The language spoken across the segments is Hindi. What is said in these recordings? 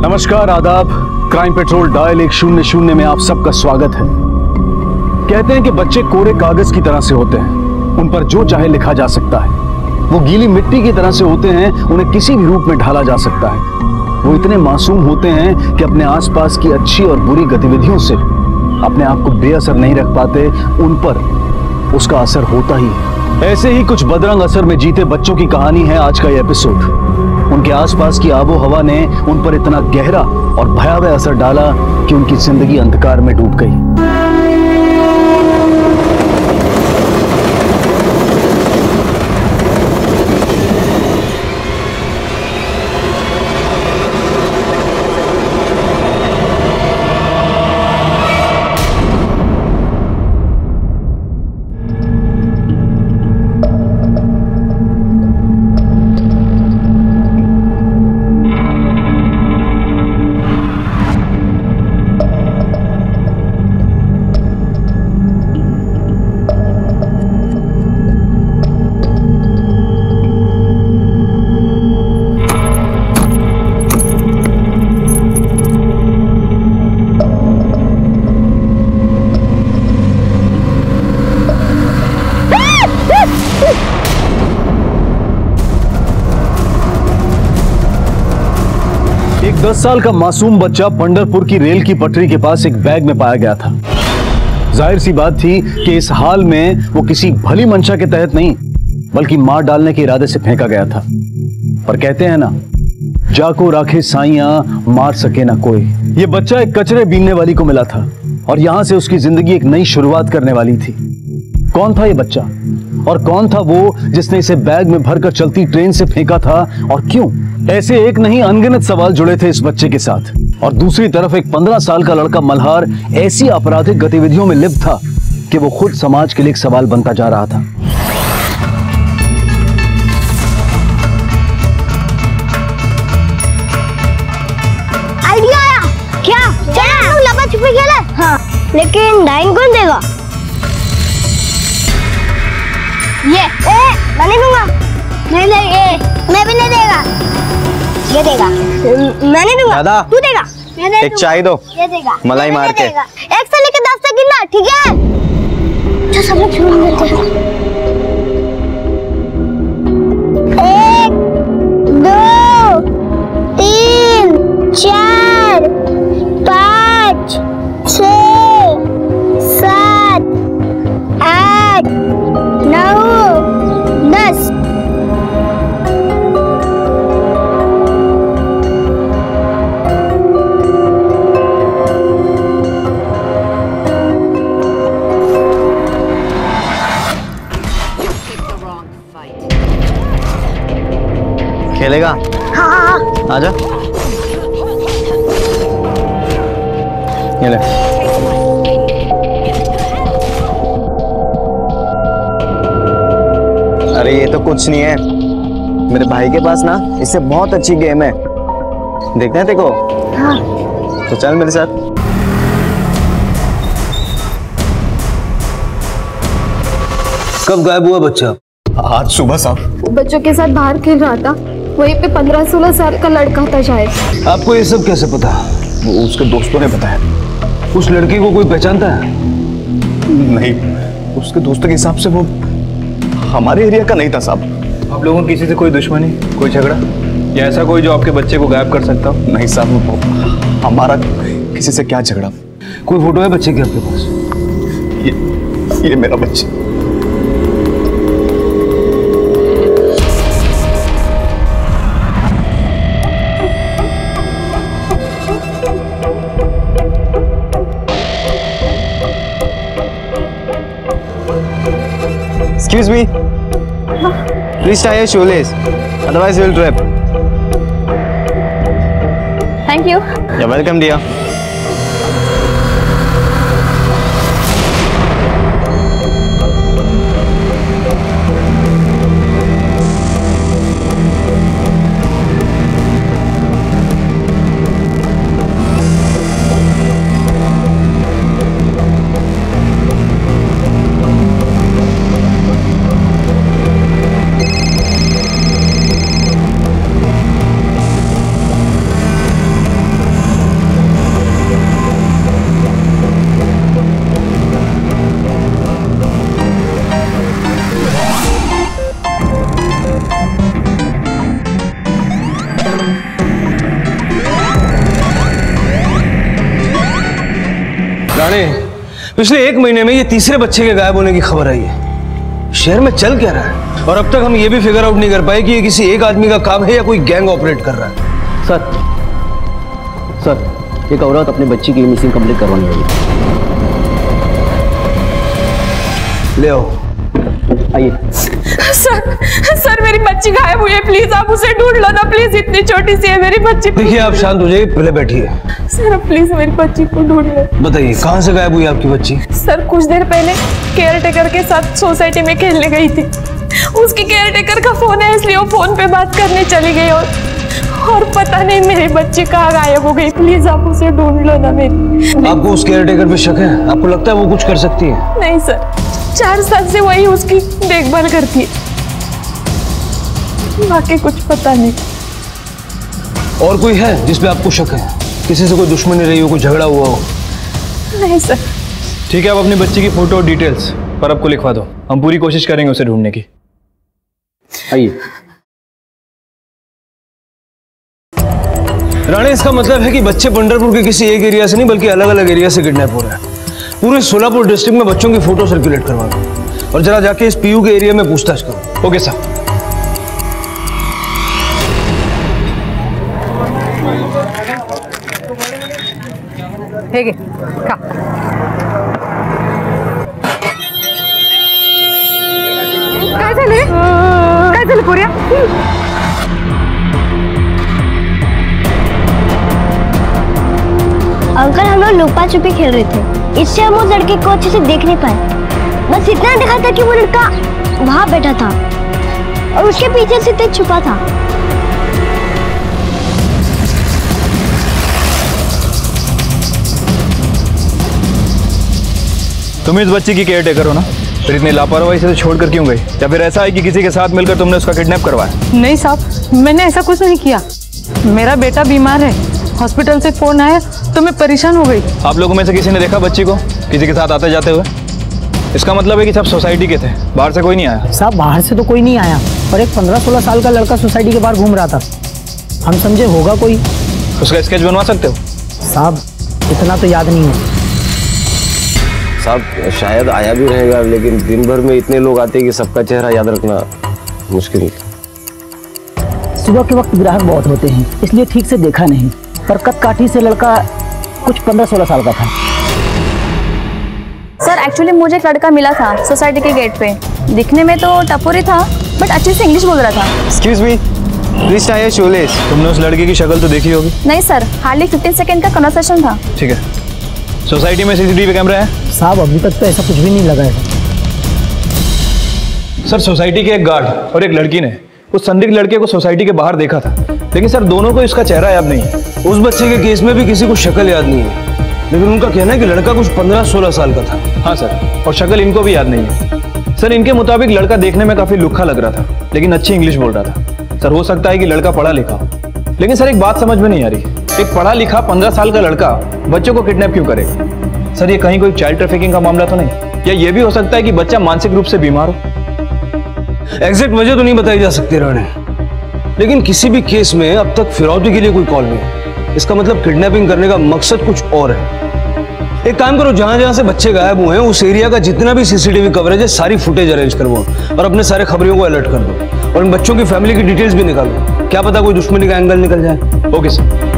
नमस्कार, आदाब। क्राइम पेट्रोल डायल 100 में आप सबका स्वागत है। कहते हैं कि बच्चे कोरे कागज की तरह से होते हैं, उन पर जो चाहे लिखा जा सकता है। वो गीली मिट्टी की तरह से होते हैं, उन्हें किसी भी रूप में ढाला जा सकता है। वो इतने मासूम होते हैं कि अपने आसपास की अच्छी और बुरी गतिविधियों से अपने आप को बेअसर नहीं रख पाते, उन पर उसका असर होता ही है। ऐसे ही कुछ बदरंग असर में जीते बच्चों की कहानी है आज का ये एपिसोड। उनके आसपास की आबो हवा ने उन पर इतना गहरा और भयावह असर डाला कि उनकी जिंदगी अंधकार में डूब गई। एक 10 साल का मासूम बच्चा पंढरपुर की रेल की पटरी के पास एक बैग में पाया गया था। जाहिर सी बात थी कि इस हाल में वो किसी भली मंशा के तहत नहीं, बल्कि मार डालने के इरादे से फेंका गया था। पर कहते हैं ना, जाको राखे साइयां मार सके ना कोई। ये बच्चा एक कचरे बीनने वाली को मिला था और यहां से उसकी जिंदगी एक नई शुरुआत करने वाली थी। कौन था ये बच्चा और कौन था वो जिसने इसे बैग में भरकर चलती ट्रेन से फेंका था और क्यों? ऐसे एक नहीं अनगिनत सवाल जुड़े थे इस बच्चे के साथ। और दूसरी तरफ एक 15 साल का लड़का मल्हार ऐसी आपराधिक गतिविधियों में लिप्त था कि वो खुद समाज के लिए एक सवाल बनता जा रहा था। आइडिया आया क्या? चलो लपा छुपी खेले। हाँ, लेकिन डाइन कौन देगा? ये मैं नहीं दूंगा। नहीं ये मैं भी नहीं देगा। ये देगा। मैं नहीं दूंगा। दादा तू देगा। एक चाय दो। ये देगा। मलाई मार के। 1 से लेकर 10 तक गिनना, ठीक है? तो सब लोग शुरू करते हैं। 1 2 3 4 5 6 7 8 9 10। खेलेगा? हाँ। आजा। ये ले। अरे ये तो कुछ नहीं है, मेरे भाई के पास ना इससे बहुत अच्छी गेम है, देखना है तेरे को? हाँ। तो चल मेरे साथ। कब गायब हुआ बच्चा? आज सुबह साहब। बच्चों के साथ बाहर खेल रहा था, वहीं पे 15-16 साल का लड़का था शायद। आपको ये सब कैसे पता? वो उसके दोस्तों ने बताया। उस लड़के को कोई पहचानता है? नहीं, उसके दोस्तों के हिसाब से वो हमारे एरिया का नहीं था साहब। आप लोगों की किसी से कोई दुश्मनी, कोई झगड़ा या ऐसा कोई जो आपके बच्चे को गायब कर सकता हो? नहीं साहब, हमारा किसी से क्या झगड़ा। कोई फोटो है बच्चे की आपके पास? ये मेरा बच्चा। Excuse me. Please tie your shoelace. Otherwise, you will trip. Thank you. You're welcome, dear. पिछले 1 महीने में ये तीसरे बच्चे के गायब होने की खबर आई है। शहर में चल क्या रहा है? और अब तक हम ये भी फिगर आउट नहीं कर पाए कि ये किसी एक आदमी का काम है या कोई गैंग ऑपरेट कर रहा है। सर एक औरत अपने बच्ची के लिए मिसिंग कंप्लीट करवाने गई। ले आओ। आइए। सर मेरी बच्ची गायब हुई है, प्लीज आप उसे ढूंढ लो ना प्लीज, इतनी छोटी सी है मेरी बच्ची। देखिए आप शांत हो जाइए, पहले बैठिए। सर प्लीज मेरी बच्ची को ढूंढ लो। बताइए कहाँ से गायब हुई आपकी बच्ची? सर कुछ देर पहले केयरटेकर के साथ सोसाइटी में खेलने गई थी। उसकी केयरटेकर का फोन है इसलिए वो फोन पे बात करने चली गई और पता नहीं मेरी बच्ची कहाँ गायब हो गई। प्लीज आप उसे ढूंढ लो ना मेरी। आपको उस केयरटेकर पे शक है? आपको लगता है वो कुछ कर सकती है? नहीं सर, 4 साल से वही उसकी देखभाल करती है, बाकी कुछ पता नहीं। और कोई है जिसपे आपको शक है? किसी से कोई दुश्मनी रही हो, कोई झगड़ा हुआ हो? नहीं सर। ठीक है, आप अपनी बच्ची की फोटो और डिटेल्स पर आपको लिखवा दो, हम पूरी कोशिश करेंगे उसे ढूंढने की। आइए। राणे, इसका मतलब है कि बच्चे पंढरपुर के किसी एक एरिया से नहीं बल्कि अलग अलग एरिया से किडनैप हो रहे हैं। पूरे सोलापुर डिस्ट्रिक्ट में बच्चों की फोटो सर्कुलेट करवा दो और जरा जाके इस पीयू के एरिया में पूछताछ करो। Okay sir. ಹೇಗೆ का काय झालं पोऱ्या? अंकल हम लोग लुका छुपी खेल रहे थे, इससे हम उस लड़के को अच्छे से देख नहीं पाए। बस इतना देखा था कि वो लड़का वहां बैठा था और उसके पीछे से तेज छुपा था। तुम इस बच्ची की केयरटेकर हो ना, फिर इतनी लापरवाही से छोड़कर क्यों गई? या फिर ऐसा है कि किसी के साथ मिलकर तुमने उसका किडनैप करवाया? नहीं साहब, मैंने ऐसा कुछ नहीं किया। मेरा बेटा बीमार है, हॉस्पिटल से फोन आया तो मैं परेशान हो गई। आप लोगों में से किसी ने देखा बच्ची को किसी के साथ आते जाते हुए? इसका मतलब है कि सब सोसाइटी के थे, बाहर से कोई नहीं आया। साहब बाहर से तो कोई नहीं आया, पर एक 15-16 साल का लड़का सोसाइटी के बाहर घूम रहा था। हम समझे होगा कोई। उसका स्केच बनवा सकते हो? साहब इतना तो याद नहीं है। साहब शायद आया भी रहेगा, लेकिन दिन भर में इतने लोग आते हैं कि सबका चेहरा याद रखना मुश्किल है। सुबह के वक्त ग्राहक बहुत होते हैं इसलिए ठीक से देखा नहीं, पर कदकाठी से लड़का कुछ 15-16 साल का था। सर एक्चुअली मुझे एक लड़का मिला था सोसाइटी के गेट पे, दिखने में तो टपोरी था बट अच्छे से इंग्लिश बोल रहा था। Excuse me, please tie your shoelace. तुमने उस लड़के की शक्ल तो देखी होगी? नहीं सर, हार्डली 15 सेकंड का कन्वर्सेशन था। ठीक है, सोसाइटी में सीसीटीवी कैमरा है? साहब अभी तक तो ऐसा कुछ भी नहीं लगा है। सर सोसाइटी के एक गार्ड और एक लड़की ने उस संदिग्ध लड़के को सोसाइटी के बाहर देखा था, लेकिन सर दोनों को इसका चेहरा याद नहीं है। उस बच्चे के केस में भी किसी को शक्ल याद नहीं है, लेकिन उनका कहना है कि लड़का कुछ 15-16 साल का था। हाँ सर, और शक्ल इनको भी याद नहीं है। सर इनके मुताबिक लड़का देखने में काफी लुक्खा लग रहा था, लेकिन अच्छी इंग्लिश बोल रहा था। सर हो सकता है कि लड़का पढ़ा लिखा हो, लेकिन सर एक बात समझ में नहीं आ रही, एक पढ़ा लिखा 15 साल का लड़का बच्चों को किडनैप क्यों करेगा? सर ये कहीं कोई चाइल्ड ट्रैफिकिंग का मामला तो नहीं? या ये भी हो सकता है कि बच्चा मानसिक रूप से बीमार हो? एग्जैक्ट वजह तो नहीं बताई जा सकती राणे, लेकिन किसी भी केस में अब तक फिरौती के लिए कोई कॉल नहीं। इसका मतलब किडनैपिंग करने का मकसद कुछ और है। एक काम करो, जहां जहां से बच्चे गायब हुए हैं उस एरिया का जितना भी सीसीटीवी कवरेज है सारी फुटेज अरेंज करवाओ और अपने सारे खबरियों को अलर्ट कर दो और इन बच्चों की फैमिली की डिटेल्स भी निकालो। क्या पता कोई दुश्मनी का एंगल निकल जाए। Okay sir.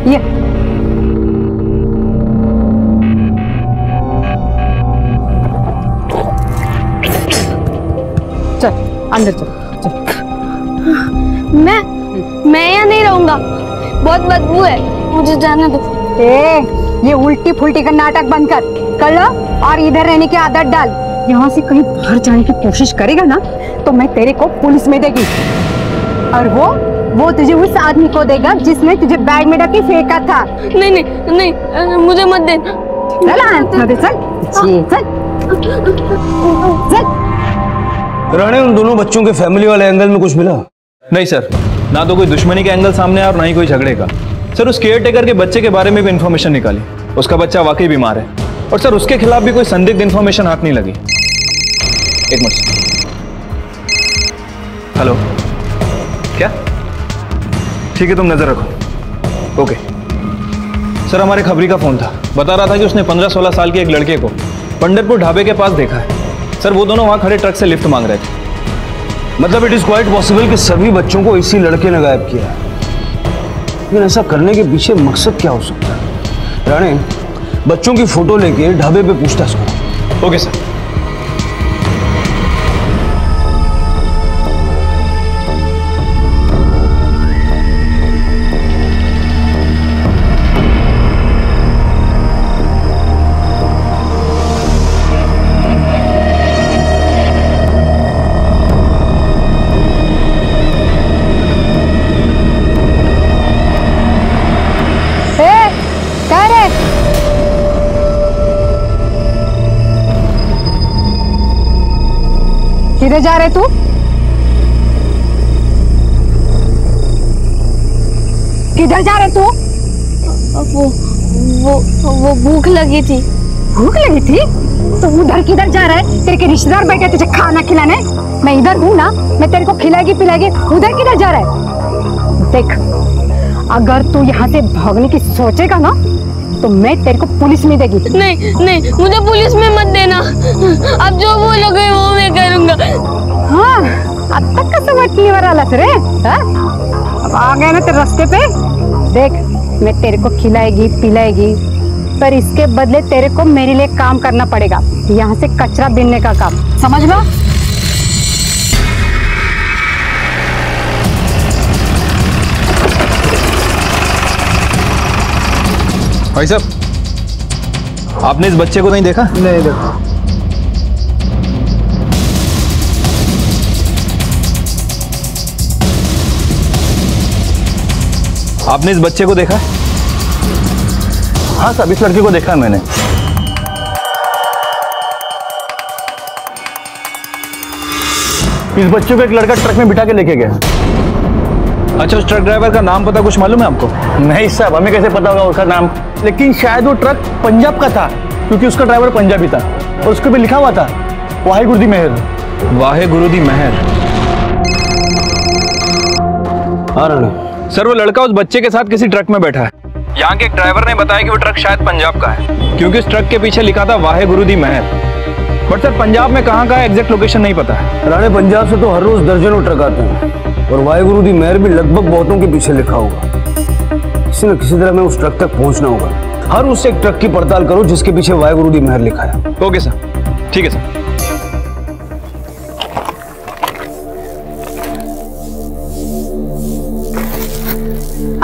ये चल अंदर चल। मैं यहाँ नहीं रहूंगा, बहुत बदबू है, मुझे जाने दो। ये उल्टी फुल्टी का नाटक बंद कर लो और इधर रहने की आदत डाल। यहाँ से कहीं बाहर जाने की कोशिश करेगा ना तो मैं तेरे को पुलिस में देगी, और वो तुझे उस आदमी को देगा जिसने तुझे बैग में ढके फेंका था। नहीं नहीं नहीं, मुझे मत देना। राणे, उन दोनों बच्चों के फैमिली वाले एंगल में कुछ मिला? नहीं सर, ना तो कोई दुश्मनी का एंगल सामने आया और ना ही कोई झगड़े का। सर उस केयर टेकर के बच्चे के बारे में भी इंफॉर्मेशन निकाली, उसका बच्चा वाकई बीमार है और सर उसके खिलाफ भी कोई संदिग्ध इंफॉर्मेशन हाथ नहीं लगी। एक मिनट। हेलो, क्या? ठीक है, तुम नजर रखो। ओके सर, हमारे खबरी का फोन था, बता रहा था कि उसने 15-16 साल के एक लड़के को पंढरपुर ढाबे के पास देखा है। सर वो दोनों वहां खड़े ट्रक से लिफ्ट मांग रहे थे। मतलब इट इज क्वाइट पॉसिबल कि सभी बच्चों को इसी लड़के ने गायब किया है, लेकिन ऐसा करने के पीछे मकसद क्या हो सकता है? राणे, बच्चों की फोटो लेके ढाबे पे पूछताछ करो। Okay sir. किधर जा रहे तू? किधर जा रहे तू? वो भूख लगी थी। भूख लगी थी? तो उधर किधर जा रहा है? तेरे के रिश्तेदार बैठे तुझे खाना खिलाने। मैं इधर हूँ ना, मैं तेरे को खिलाएगी पिलाएगी। उधर किधर जा रहा है? देख, अगर तू यहाँ से भागने की सोचेगा ना तो मैं तेरे को पुलिस में देगी। नहीं नहीं, मुझे पुलिस में मत देना। अब जो बोलोगे वो मैं करूँगा। हाँ, अब तक का समझने वाला रे। अब आ गए ना तेरे रास्ते पे। देख, मैं तेरे को खिलाएगी पिलाएगी, पर इसके बदले तेरे को मेरे लिए काम करना पड़ेगा। यहाँ से कचरा बीनने का काम, समझ लो। भाई साहब, आपने इस बच्चे को नहीं देखा? नहीं देखा। आपने इस बच्चे को देखा? हाँ साहब, इस लड़के को देखा है मैंने। इस बच्चे को एक लड़का ट्रक में बिठा के लेके गया। अच्छा, उस ट्रक ड्राइवर का नाम पता कुछ मालूम है आपको? नहीं साहब, हमें कैसे पता होगा उसका नाम, लेकिन शायद वो ट्रक पंजाब का था, क्योंकि उसका ड्राइवर पंजाबी था और उसके भी लिखा हुआ था वाहेगुरु दी मेहर। वाहेगुरु दी मेहर। हाँ राणे। सर वो लड़का उस बच्चे के साथ किसी ट्रक में बैठा है। यहाँ के एक ड्राइवर ने बताया कि वो ट्रक शायद पंजाब का है, क्योंकि उस ट्रक के पीछे लिखा था वाहेगुरु दी मेहर। बट सर पंजाब में कहाँ का एग्जैक्ट लोकेशन नहीं पता है। राणे, पंजाब से तो हर रोज दर्जनों ट्रक आते हैं और वाहेगुरु दी मेहर भी लगभग बहुतों के पीछे लिखा होगा। किसी न किसी तरह में उस ट्रक तक पहुंचना होगा। हर उस एक ट्रक की पड़ताल करो जिसके पीछे वाहेगुरु दी मेहर लिखा है। ओके सर, ठीक है सर।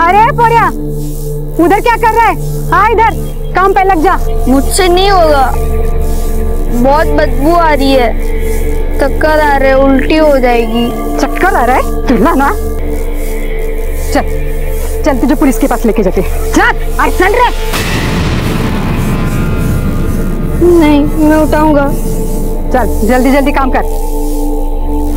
अरे पोरिया, उधर क्या कर रहा है? हाँ इधर काम पे लग जा। मुझसे नहीं होगा, बहुत बदबू आ रही है, चक्कर आ रहे, उल्टी हो जाएगी। चक्कर आ रहा है? चिल्ला ना। चल चल, तुझे पुलिस के पास लेके जाते। चल, आज चल रहे। नहीं, मैं उठाऊंगा। चल जल्दी जल्दी काम कर।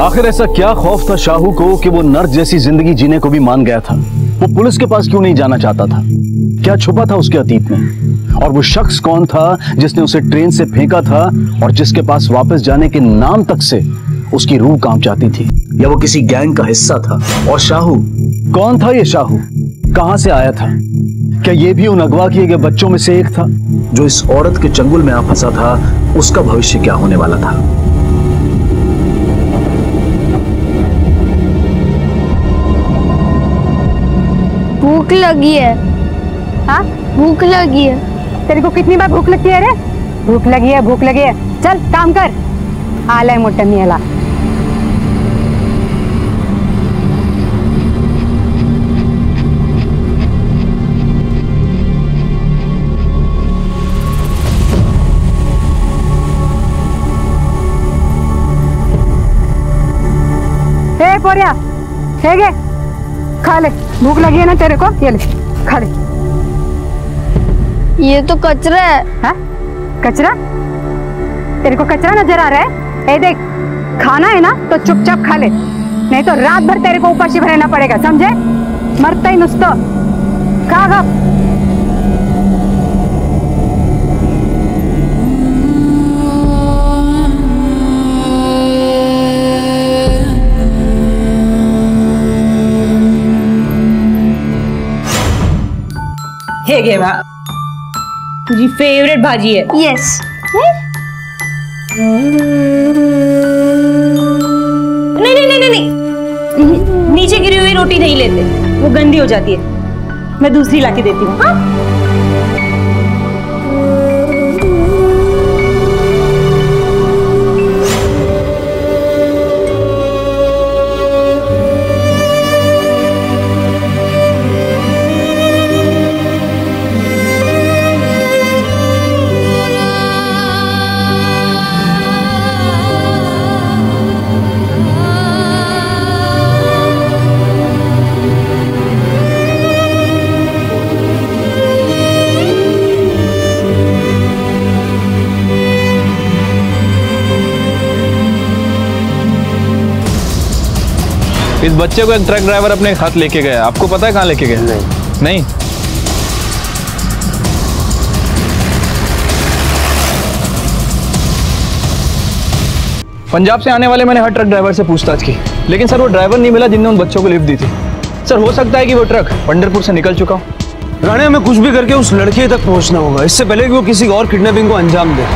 आखिर ऐसा क्या खौफ था शाहू को कि वो नर्स जैसी जिंदगी जीने को भी मान गया था? वो पुलिस के पास क्यों नहीं जाना चाहता था? क्या छुपा था उसके अतीत में? और वो शख्स कौन था जिसने उसे ट्रेन से फेंका था और जिसके पास वापस जाने के नाम तक से उसकी रूह कांप जाती थी? या वो किसी गैंग का हिस्सा था? और शाहू कौन था? ये शाहू कहां से आया था? क्या ये भी उन अगवा किए गए बच्चों में से एक था? जो इस औरत के चंगुल में आ फंसा था, उसका भविष्य क्या होने वाला था? भूख लगी है। हाँ, भूख लगी है। तेरे को कितनी बार भूख लगती है रे? भूख लगी है, भूख लगी है। चल काम कर। आलाय मोठा मियाला। हे पोरिया, हे गे, खा ले। भूख लगी है ना तेरे को? ये ले, खा ले। ये तो कचरा है। हाँ? कचरा? तेरे को कचरा नजर आ रहा है? ए देख, खाना है ना तो चुपचाप खा ले। नहीं तो रात भर तेरे को उपाशी रहना पड़ेगा, समझे? मरता ही नुसतं का ग? हे घे बा, तुझी फेवरेट भाजी आहे. यस. नहीं नहीं नहीं नहीं नहीं, नीचे गिरी हुई रोटी नहीं लेते, वो गंदी हो जाती है. मैं दूसरी लाके देती हूँ. हाँ? इस बच्चे को एक ट्रक ड्राइवर अपने हाथ लेके गया, आपको पता है कहाँ लेके गया? नहीं. पंजाब से आने वाले मैंने हर ट्रक ड्राइवर से पूछताछ की, लेकिन सर वो ड्राइवर नहीं मिला जिनने उन बच्चों को लिफ्ट दी थी. सर हो सकता है कि वो ट्रक पंढरपुर से निकल चुका हो. राणे, हमें कुछ भी करके उस लड़के तक पहुंचना होगा, इससे पहले कि वो किसी और किडनैपिंग को अंजाम दे.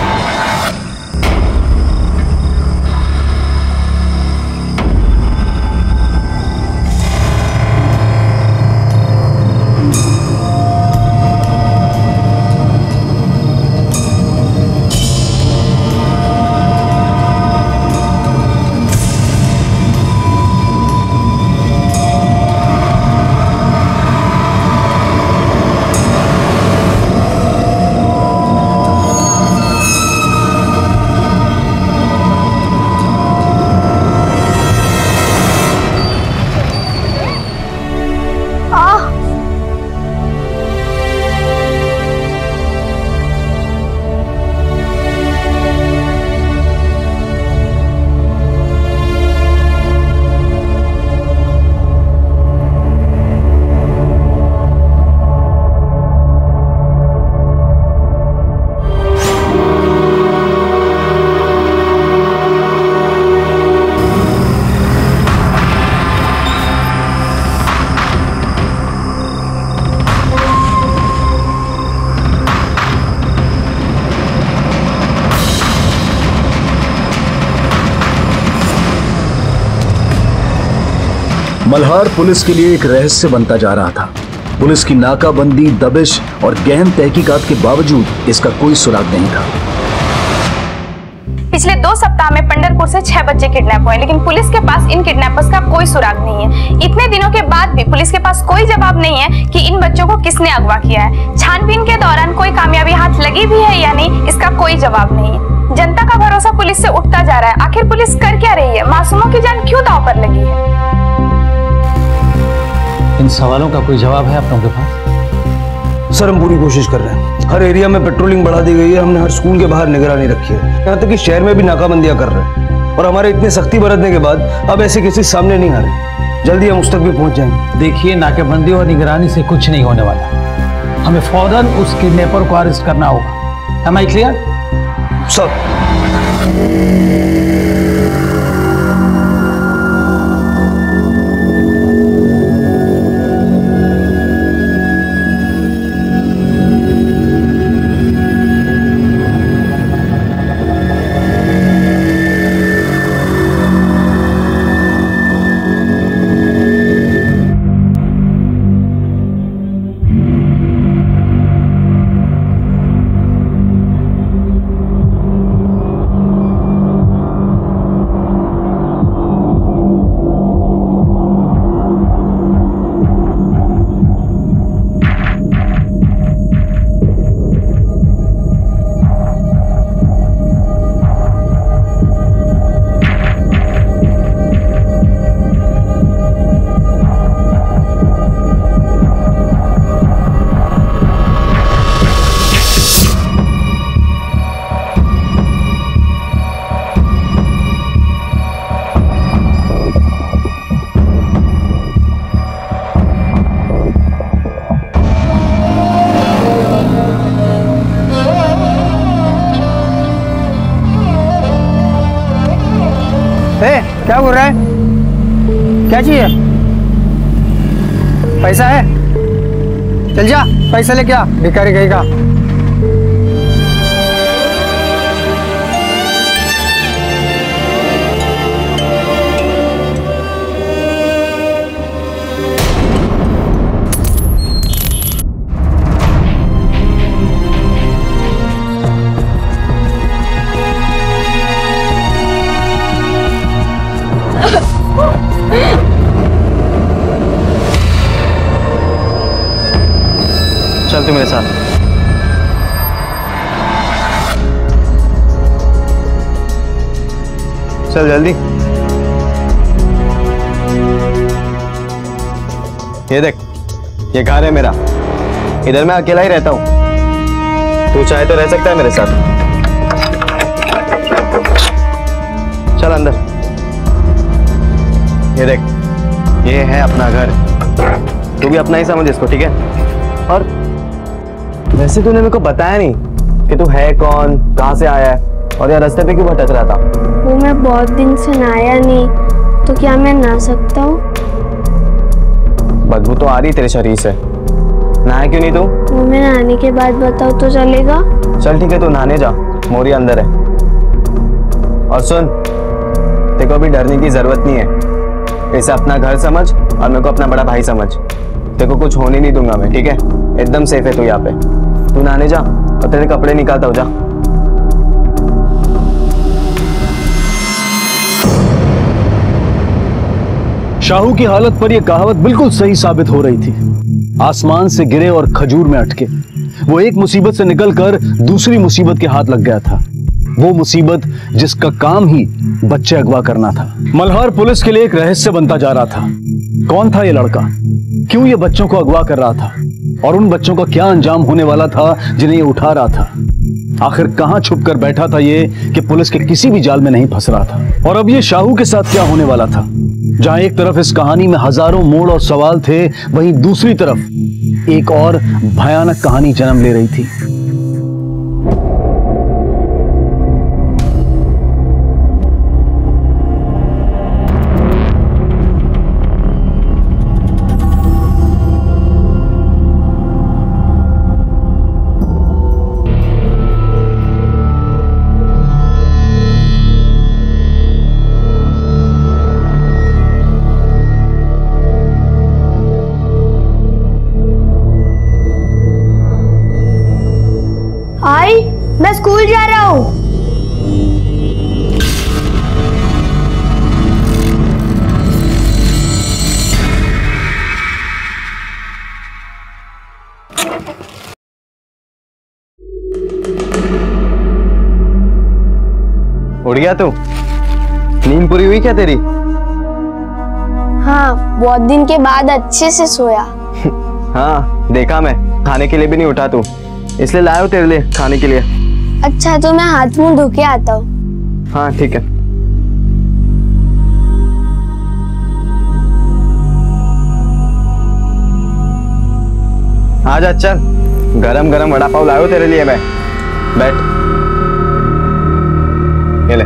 मल्हार पुलिस के लिए एक रहस्य बनता जा रहा था. पुलिस की नाकाबंदी, दबिश और गहन तहकीकात के बावजूद इसका कोई सुराग नहीं था. पिछले 2 सप्ताह में पंढरपुर से 6 बच्चे किडनैप हुए, लेकिन पुलिस के पास इन किडनैपर्स का कोई सुराग नहीं है. इतने दिनों के बाद भी पुलिस के पास कोई जवाब नहीं है कि इन बच्चों को किसने अगवा किया है. छानबीन के दौरान कोई कामयाबी हाथ लगी भी है या नहीं, इसका कोई जवाब नहीं है. जनता का भरोसा पुलिस से उठता जा रहा है. आखिर पुलिस कर क्या रही है? मासूमों की जान क्यों दांव पर लगी है? इन सवालों का कोई जवाब है आप लोगों के पास? सर, हम पूरी कोशिश कर रहे हैं. हर एरिया में पेट्रोलिंग बढ़ा दी गई है. हमने हर स्कूल के बाहर निगरानी रखी है, यहाँ तक कि शहर में भी नाकाबंदियां कर रहे हैं. और हमारे इतने सख्ती बरतने के बाद अब ऐसे केसेस सामने नहीं आ रहे. जल्दी हम उस तक भी पहुंच जाएंगे. देखिए, नाकेबंदी और निगरानी से कुछ नहीं होने वाला. हमें फौरन उस किडनैपर को अरेस्ट करना होगा. Am I clear? सर. घूर रहा है? क्या चाहिए? पैसा है? चल जा, पैसा लेके आ, भिखारी कहीं का। चल तू मेरे साथ। चल जल्दी। ये देख, ये घर है मेरा, इधर मैं अकेला ही रहता हूँ। तू चाहे तो रह सकता है मेरे साथ। चल अंदर। ये देख, ये है अपना घर, तू भी अपना ही समझ इसको, ठीक है? और वैसे तूने मेरे को बताया नहीं कि तू है कौन, कहाँ से आया है और यार रास्ते पे क्यों भटक रहा था? वो मैं बहुत दिन से नहाया नहीं, तो क्या मैं नहा सकता हूँ? बदबू तो आ रही तेरे शरीर से, नहाया क्यों नहीं तू? वो मैं नहाने के बाद बताओ तो चलेगा? चल ठीक है, तू नहाने जा, मोरी अंदर है। और सुन, तेरे को अभी डरने की जरूरत नहीं है, इसे अपना घर समझ और मेरे को अपना बड़ा भाई समझ। तेरे को कुछ होने नहीं दूंगा मैं, ठीक है? एकदम सेफ है तू यहाँ पे। तू नहाने जा और तेरे कपड़े निकालता हो जा। शाहू की हालत पर यह कहावत बिल्कुल सही साबित हो रही थी। आसमान से गिरे और खजूर में अटके। वो एक मुसीबत से निकलकर दूसरी मुसीबत के हाथ लग गया था। वो मुसीबत जिसका काम ही बच्चे अगवा करना था। मल्हार पुलिस के लिए एक रहस्य बनता जा रहा था। कौन था ये लड़का? क्यों ये बच्चों को अगवा कर रहा था? और उन बच्चों का क्या अंजाम होने वाला था जिन्हें ये उठा रहा था? आखिर कहां छुप कर बैठा था ये कि पुलिस के किसी भी जाल में नहीं फंस रहा था? और अब ये शाहू के साथ क्या होने वाला था? जहां एक तरफ इस कहानी में हजारों मोड़ और सवाल थे, वहीं दूसरी तरफ एक और भयानक कहानी जन्म ले रही थी। आई, मैं स्कूल जा रहा हूँ। उड़ गया तू? नींद पूरी हुई क्या तेरी? हाँ, बहुत दिन के बाद अच्छे से सोया। हाँ देखा मैं, खाने के लिए भी नहीं उठा तू, इसलिए लाया हूं तेरे लिए खाने के लिए। अच्छा तो मैं हाथ मुंह धो के आता हूँ। हाँ ठीक है। आजा, चल गरम गरम वड़ा पाव लाया हूं तेरे लिए मैं। बैठ, ये ले।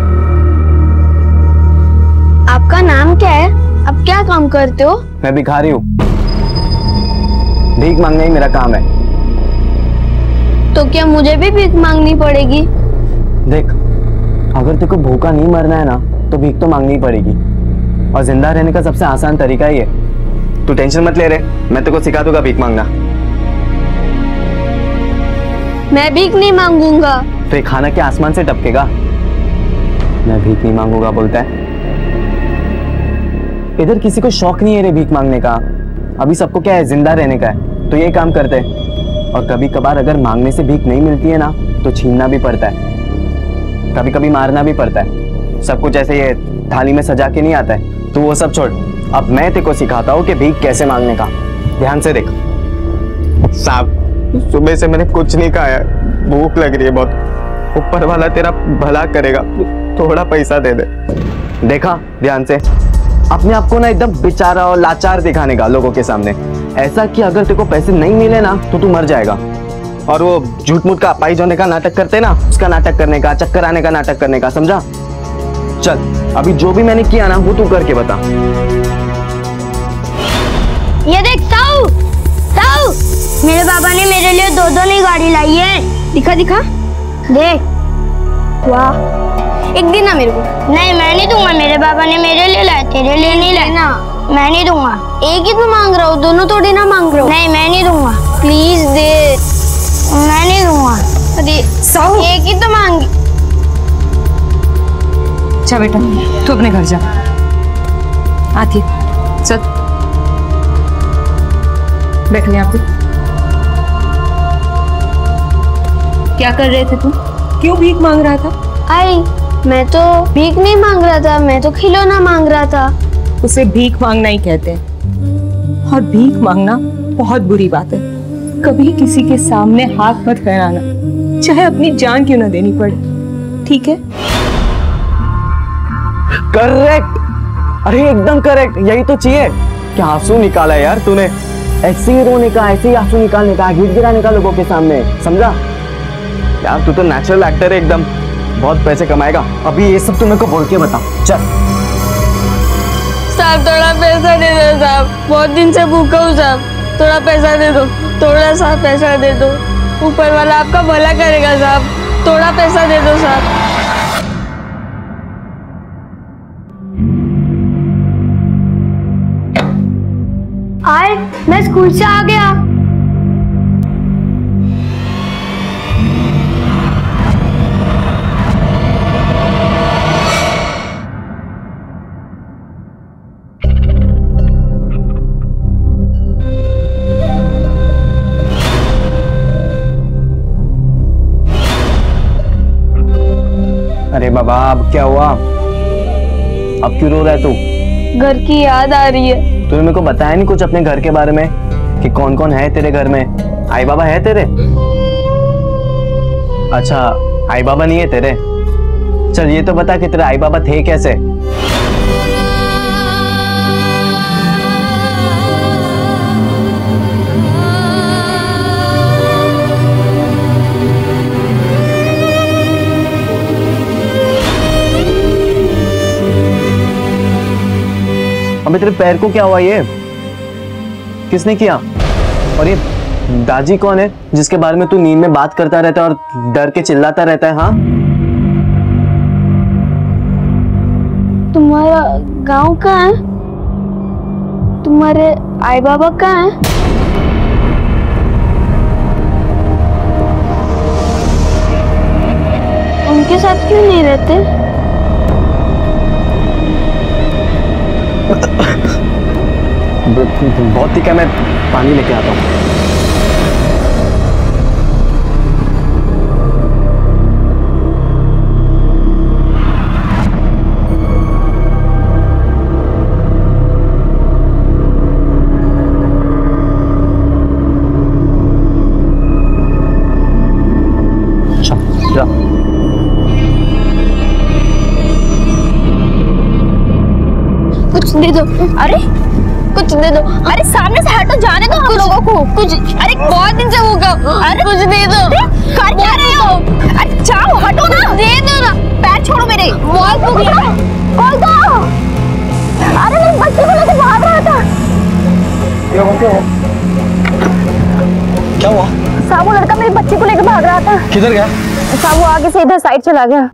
आपका नाम क्या है? आप क्या काम करते हो? मैं भिखारी हूँ, भीख मांगना ही मेरा काम है। तो क्या मुझे भी भीख मांगनी पड़ेगी? देख, अगर तेरे को भूखा नहीं मरना है ना तो भीख तो मांगनी ही पड़ेगी, और जिंदा रहने का सबसे आसान तरीका ही है। तू टेंशन मत ले रे, मैं तेरे को सिखा दूंगा भीख मांगना। मैं भीख नहीं मांगूंगा। तो खाना के आसमान से टपकेगा? मैं भीख नहीं मांगूंगा बोलता है? इधर किसी को शौक नहीं है रे भीख मांगने का, अभी सबको क्या है, जिंदा रहने का है, तो ये काम करते हैं। और कभी कभार अगर मांगने से भीख नहीं मिलती है ना तो छीनना भी पड़ता है, कभी कभी मारना भी पड़ता है। सब कुछ ऐसे ये थाली में सजा के नहीं आता है। तू वो सब छोड़, अब मैं तेरे को सिखाता हूँ कि भीख कैसे मांगने का। ध्यान से देख। साहब, सुबह से मैंने कुछ नहीं खाया, भूख लग रही है बहुत, ऊपर वाला तेरा भला करेगा, थोड़ा पैसा दे दे। देखा ध्यान से, अपने आप को ना एकदम बेचारा और लाचार दिखाने का लोगों के सामने, ऐसा कि अगर तेरे को पैसे नहीं मिले ना तो तू मर जाएगा। और वो झूठ मूठ का पाई जोने का नाटक करते ना, उसका नाटक करने का, चक्कर आने का नाटक करने का, समझा? चल अभी जो भी मैंने किया ना वो तू करके बता। ये देख ताऊ, ताऊ, मेरे पापा ने मेरे लिए दो नई गाड़ी लाई है। दिखा दिखा। देख। वाह, एक दिन ना मेरे को। नहीं मैं नहीं दूंगा, मेरे पापा ने मेरे लिए लाया, तेरे लिए नहीं लाया ना। मैं नहीं दूंगा। एक ही तो मांग रहा हूँ, दोनों थोड़ी ना मांग रहा हूँ। नहीं मैं नहीं दूंगा, प्लीज दे। मैं नहीं दूंगा। अरे साहू, एक ही तो मांगी। अच्छा बेटा तू अपने घर जा। आती चल बैठ यहाँ पे। क्या कर रहे थे तुम? क्यों भीख मांग रहा था? आई, मैं तो भीख नहीं मांग रहा था, मैं तो खिलौना मांग रहा था। उसे भीख मांगना ही कहते हैं, और भीख मांगना बहुत बुरी बात है। कभी किसी के सामने हाथ मत फैलाना, चाहे अपनी जान क्यों ना देनी पड़े, ठीक है? करेक्ट, अरे एकदम करेक्ट, यही तो चाहिए। क्या आंसू निकाला यार तूने, ऐसे ही रोने का, ऐसे ही आंसू निकालने का, गिर गिराने का लोगों के सामने, समझा? यार तू तो नेचुरल एक्टर है एकदम, बहुत पैसे कमाएगा। अभी ये सब तू मेरे को बोल के बता, चल। साहब थोड़ा पैसा दे दो साहब, बहुत दिन से भूखा हूँ साहब, थोड़ा पैसा दे दो, थोड़ा सा पैसा दे दो, ऊपर वाला आपका भला करेगा साहब, थोड़ा पैसा दे दो साहब। आए, मैं स्कूल से आ गया। अरे बाबा अब क्या हुआ? अब क्यों रो रहा है तू? घर की याद आ रही है। तूने मेरे को बताया नहीं कुछ अपने घर के बारे में, कि कौन कौन है तेरे घर में? आई बाबा है तेरे? अच्छा आई बाबा नहीं है तेरे? चल ये तो बता कि तेरे आई बाबा थे कैसे? अबे तेरे पैर को क्या हुआ? ये किसने किया? और ये दाजी कौन है जिसके बारे में तू नींद में बात करता रहता है और डर के चिल्लाता रहता है? हाँ, तुम्हारा गांव कहाँ है? तुम्हारे आई बाबा कहाँ हैं? उनके साथ क्यों नहीं रहते? बहुत ठीक है, मैं पानी लेके आता हूँ। कुछ दे दो। अरे कुछ दे दो। अरे सामने से हटो, जाने दो हम लोगों को। कुछ, अरे बहुत दिन से भूखा। अरे कुछ दे दो। कर क्या रहे हो? अरे जाओ, हटो ना। दे दो ना, पैर छोड़ो मेरे। बहुत भूख लगा है। कौन था? अरे मेरे बच्चे को लेकर भाग रहा था। क्या हुआ? साहब वो लड़का मेरे बच्चे को लेकर भाग रहा था। किधर गया? साहब वो आगे से इधर साइड चला गया।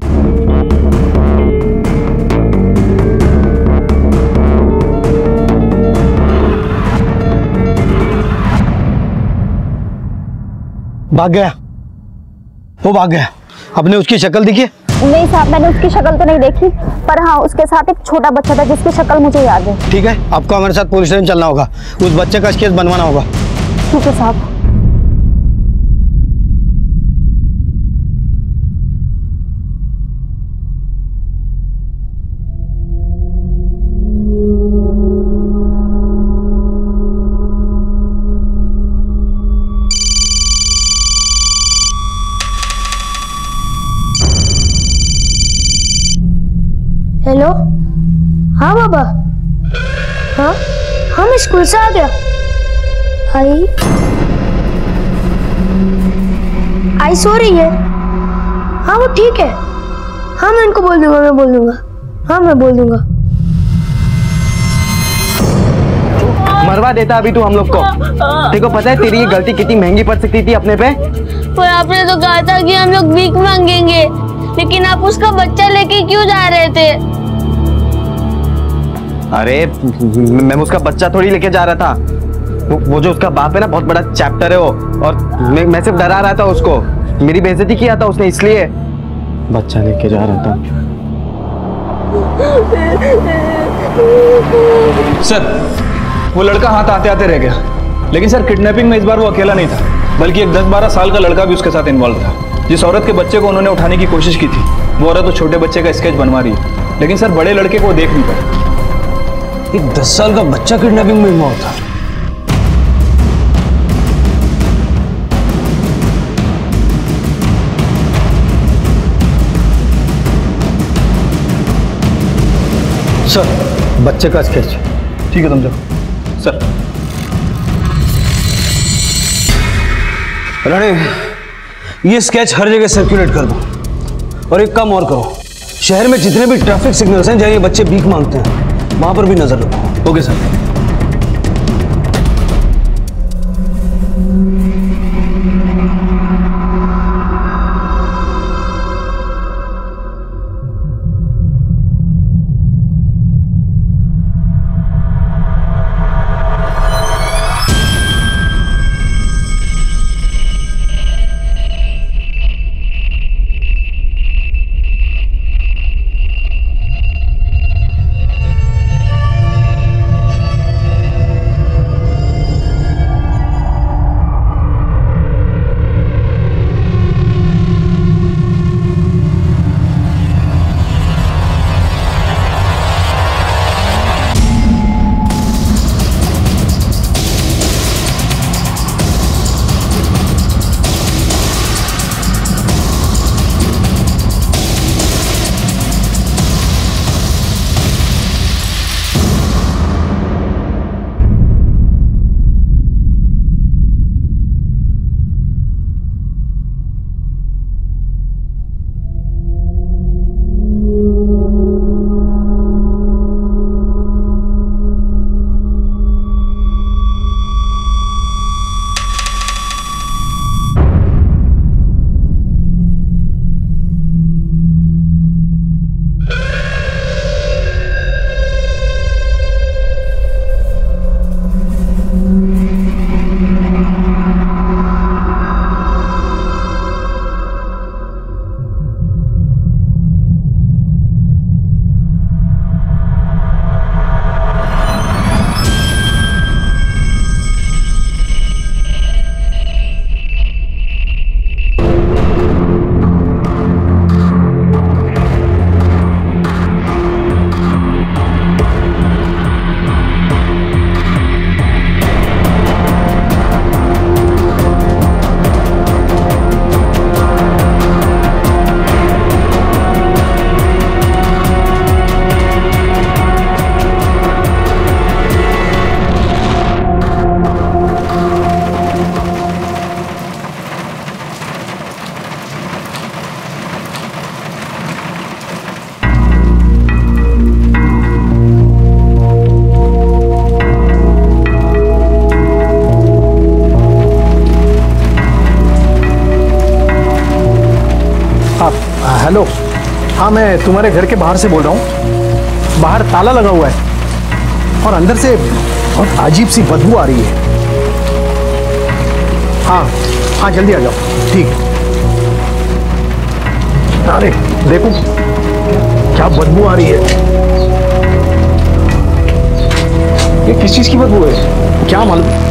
भाग गया, वो भाग गया। आपने उसकी शक्ल देखी? नहीं साहब, मैंने उसकी शक्ल तो नहीं देखी, पर हाँ उसके साथ एक छोटा बच्चा था जिसकी शक्ल मुझे याद है। ठीक है, आपको हमारे साथ पुलिस स्टेशन चलना होगा, उस बच्चे का केस बनवाना होगा। ठीक है साहब। हेलो, हाँ बाबा। हाँ हाँ, मैं स्कूल से आ गया। आई सो रही है। हाँ वो ठीक है। हाँ मैं उनको बोल दूंगा, मैं बोल दूंगा। हाँ मैं बोल दूंगा। मरवा देता अभी तू हम लोग को। देखो पता है तेरी ये गलती कितनी महंगी पड़ सकती थी अपने पे। पर आपने तो कहा था कि हम लोग भीख मांगेंगे, लेकिन आप उसका बच्चा लेके क्यों जा रहे थे? अरे मैं उसका बच्चा थोड़ी लेके जा रहा था। वो जो उसका बाप है ना, बहुत बड़ा चैप्टर है वो, और मैं सिर्फ डरा रहा था उसको। मेरी बेइज्जती किया था उसने, इसलिए बच्चा लेके जा रहा था। सर वो लड़का हाथ आते आते रह गया, लेकिन सर किडनैपिंग में इस बार वो अकेला नहीं था, बल्कि एक 10-12 साल का लड़का भी उसके साथ इन्वॉल्व था। जिस औरत के बच्चे को उन्होंने उठाने की कोशिश की थी, वो औरत तो छोटे बच्चे का स्केच बनवा रही है, लेकिन सर बड़े लड़के को देख नहीं पाए। एक 10 साल का बच्चा किडनैपिंग में इन्वॉल्व था। सर बच्चे का स्केच। ठीक है तुम जाओ। सर राणे, ये स्केच हर जगह सर्कुलेट कर दो, और एक काम और करो, शहर में जितने भी ट्रैफिक सिग्नल्स हैं जहां ये बच्चे भीख मांगते हैं, वहां पर भी नजर रखो। Okay sir. हेलो, हाँ मैं तुम्हारे घर के बाहर से बोल रहा हूँ। बाहर ताला लगा हुआ है और अंदर से बहुत अजीब सी बदबू आ रही है। हाँ हाँ जल्दी आ जाओ। ठीक है। अरे देखो क्या बदबू आ रही है। ये किस चीज की बदबू है, क्या मालूम।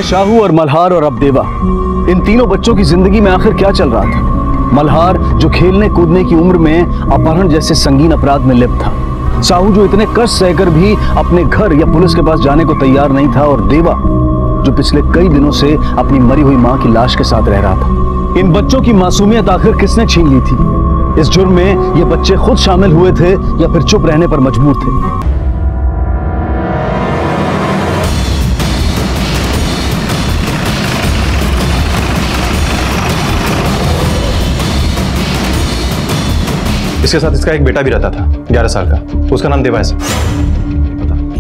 शाहू और मल्हार और अब देवा, इन तीनों बच्चों की जिंदगी में आखिर क्या चल रहा था। मल्हार जो खेलने कूदने की उम्र में अपहरण जैसे संगीन अपराध में लिप्त था, शाहू जो इतने कष्ट सहकर भी अपने घर या पुलिस के पास जाने को तैयार नहीं था, और देवा जो पिछले कई दिनों से अपनी मरी हुई मां की लाश के साथ रह रहा था। इन बच्चों की मासूमियत आखिर किसने छीन ली थी? इस जुर्म में ये बच्चे खुद शामिल हुए थे या फिर चुप रहने पर मजबूर थे? इसके साथ इसका एक बेटा भी रहता था 11 साल का, उसका नाम देवा है सर।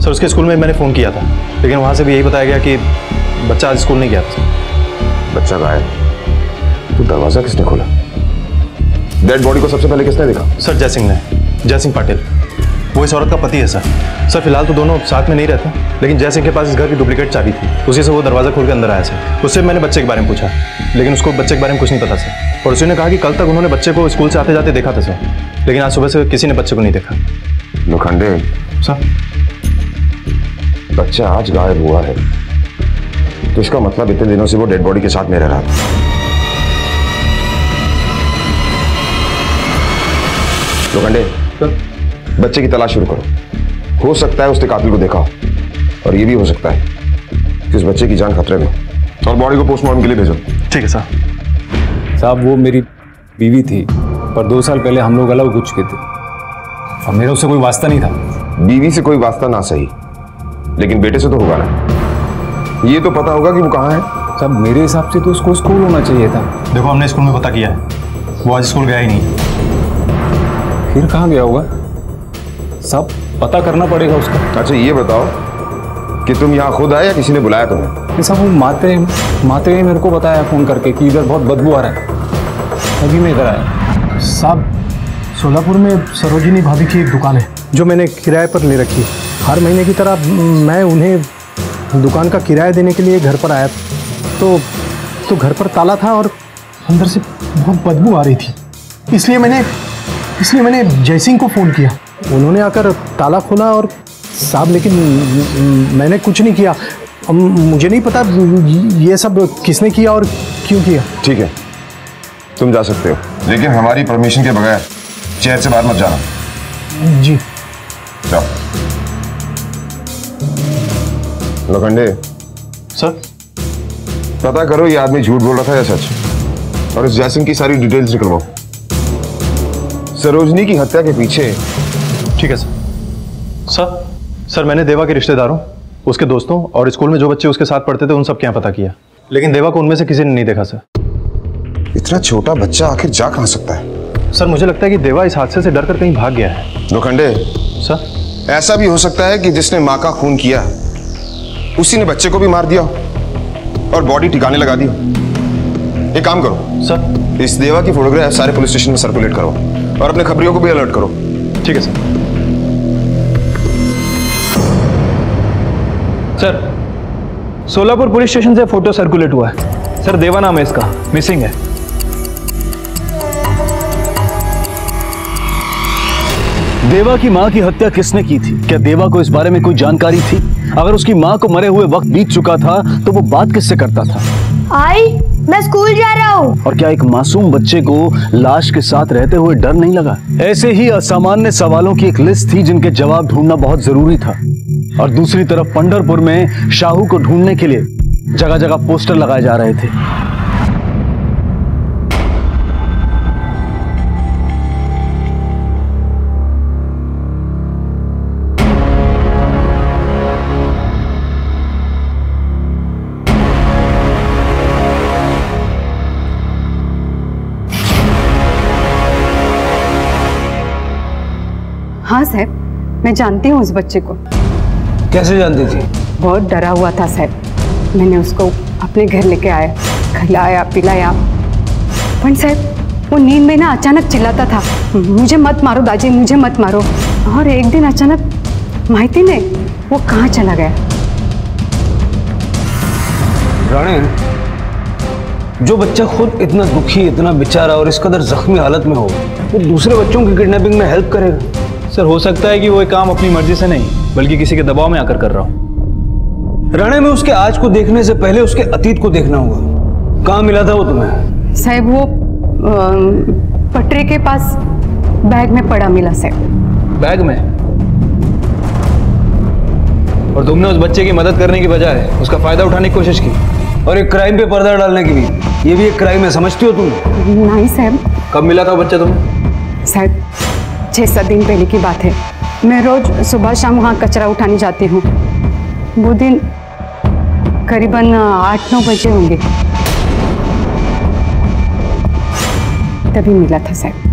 उसके स्कूल में मैंने फ़ोन किया था, लेकिन वहाँ से भी यही बताया गया कि बच्चा आज स्कूल नहीं गया था। बच्चा गायब? तो दरवाज़ा किसने खोला? डेड बॉडी को सबसे पहले किसने देखा? सर जयसिंह ने, जयसिंह पाटिल। वो इस औरत का पति है सर। फिलहाल तो दोनों साथ में नहीं रहते, लेकिन जयसिंह के पास इस घर की डुप्लीकेट चाबी थी, उसी से वो दरवाज़ा खोल के अंदर आया सर। उससे मैंने बच्चे के बारे में पूछा, लेकिन उसको बच्चे के बारे में कुछ नहीं पता सर। और उसी ने कहा कि कल तक उन्होंने बच्चे को स्कूल से आते जाते देखा था सर, लेकिन आज सुबह से किसी ने बच्चे को नहीं देखा। लोखंडे सर, बच्चा आज गायब हुआ है तो इसका मतलब इतने दिनों से वो डेड बॉडी के साथ में रह रहा था। लोखंडे, बच्चे की तलाश शुरू करो। हो सकता है उसने कातिल को देखा हो, और ये भी हो सकता है कि उस बच्चे की जान खतरे में, और बॉडी को पोस्टमार्टम के लिए भेजो। ठीक है साहब। साहब वो मेरी बीवी थी, पर 2 साल पहले हम लोग अलग हो चुके थे और मेरा उससे कोई वास्ता नहीं था। बीवी से कोई वास्ता ना सही, लेकिन बेटे से तो होगा ना। ये तो पता होगा कि वो कहाँ है। साहब मेरे हिसाब से तो उसको स्कूल होना चाहिए था। देखो हमने स्कूल में पता किया है, वो आज स्कूल गया ही नहीं। फिर कहाँ गया होगा? सब पता करना पड़ेगा उसका। अच्छा ये बताओ कि तुम यहाँ खुद आए या किसी ने बुलाया तुम्हें? साहब वो माते ही मेरे को बताया फ़ोन करके कि इधर बहुत बदबू आ रहा है, तभी मैं इधर आया। साहब सोलापुर में सरोजिनी भाभी की एक दुकान है जो मैंने किराए पर ले रखी है। हर महीने की तरह मैं उन्हें दुकान का किराया देने के लिए घर पर आया तो घर पर ताला था और अंदर से बहुत बदबू आ रही थी। इसलिए मैंने जयसिंह को फ़ोन किया। उन्होंने आकर ताला खोला और साहब, लेकिन मैंने कुछ नहीं किया। मुझे नहीं पता ये सब किसने किया और क्यों किया। ठीक है, तुम जा सकते हो, लेकिन हमारी परमिशन के बगैर शहर से बाहर मत जाना। जी। जाओ। लोखंडे सर, पता करो ये आदमी झूठ बोल रहा था या सच, और इस जयसिंह की सारी डिटेल्स निकलवाओ। सरोजनी की हत्या के पीछे। ठीक है सर। सर मैंने देवा के रिश्तेदारों, उसके दोस्तों और स्कूल में जो बच्चे उसके साथ पढ़ते थे उन सब के यहाँ पता किया, लेकिन देवा को उनमें से किसी ने नहीं देखा सर। इतना छोटा बच्चा आखिर जा कहाँ सकता है? सर मुझे लगता है कि देवा इस हादसे से डरकर कहीं भाग गया है। लोखंडे सर, ऐसा भी हो सकता है कि जिसने माँ का खून किया उसी ने बच्चे को भी मार दिया और बॉडी ठिकाने लगा दी। एक काम करो सर, इस देवा की फोटोग्राफ सारे पुलिस स्टेशन में सर्कुलेट करो और अपने खबरियों को भी अलर्ट करो। ठीक है sir. Sir Solapur police station से फोटो सर्कुलेट हुआ है सर। देवा नाम है इसका, मिसिंग है। देवा की मां की हत्या किसने की थी? क्या देवा को इस बारे में कोई जानकारी थी? अगर उसकी मां को मरे हुए वक्त बीत चुका था तो वो बात किससे करता था? आई, मैं स्कूल जा रहा हूँ। और क्या एक मासूम बच्चे को लाश के साथ रहते हुए डर नहीं लगा? ऐसे ही असामान्य सवालों की एक लिस्ट थी जिनके जवाब ढूंढना बहुत जरूरी था। और दूसरी तरफ पंढरपुर में शाहू को ढूंढने के लिए जगह जगह पोस्टर लगाए जा रहे थे। हाँ साहब, मैं जानती हूँ उस बच्चे को। कैसे जानती थी? बहुत डरा हुआ था साहब। मैंने उसको अपने घर लेके आया, खिलाया पिलाया। पर साहब वो नींद में ना अचानक चिल्लाता था, मुझे मत मारो दादी, मुझे मत मारो। और एक दिन अचानक माहिती ने वो कहाँ चला गया। राणे, जो बच्चा खुद इतना दुखी, इतना बेचारा और इस कदर जख्मी हालत में हो, वो दूसरे बच्चों की किडनैपिंग में हेल्प करेगा? सर हो सकता है कि वो एक काम अपनी मर्जी से नहीं बल्कि किसी के दबाव में आकर कर रहा हूँ। राणे, में उसके आज को देखने से पहले उसके अतीत को देखना होगा। कहाँ मिला था वो तुम्हें? साहब वो पटरी के पास बैग में पड़ा मिला साहब। बैग में? और तुमने उस बच्चे की मदद करने की बजाय उसका फायदा उठाने की कोशिश की और एक क्राइम पे पर्दा डालने की भी। ये भी एक क्राइम है, समझती हो तुम? नहीं साहब। कब मिला था बच्चा तुम्हें? साहब 6-7 दिन पहले की बात है। मैं रोज सुबह शाम वहाँ कचरा उठाने जाती हूँ। वो दिन करीबन 8-9 बजे होंगे, तभी मिला था साहब।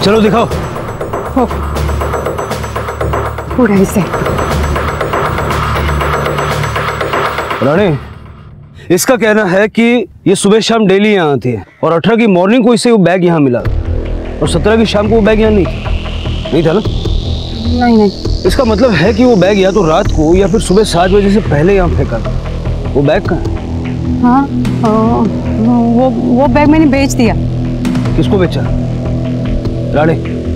चलो दिखाओ। हो पूरा ही साहब। रानी, इसका कहना है कि ये सुबह शाम डेली यहाँ आती है और 18 की मॉर्निंग को इसे वो बैग यहाँ मिला और 17 की शाम को वो बैग यहाँ नहीं था ना? नहीं। इसका मतलब है कि वो बैग या तो रात को या फिर सुबह 7 बजे से पहले यहाँ फेंका था। वो बैग कहाँ है? हाँ, वो बैग मैंने बेच दिया। किसको बेचा? रानी,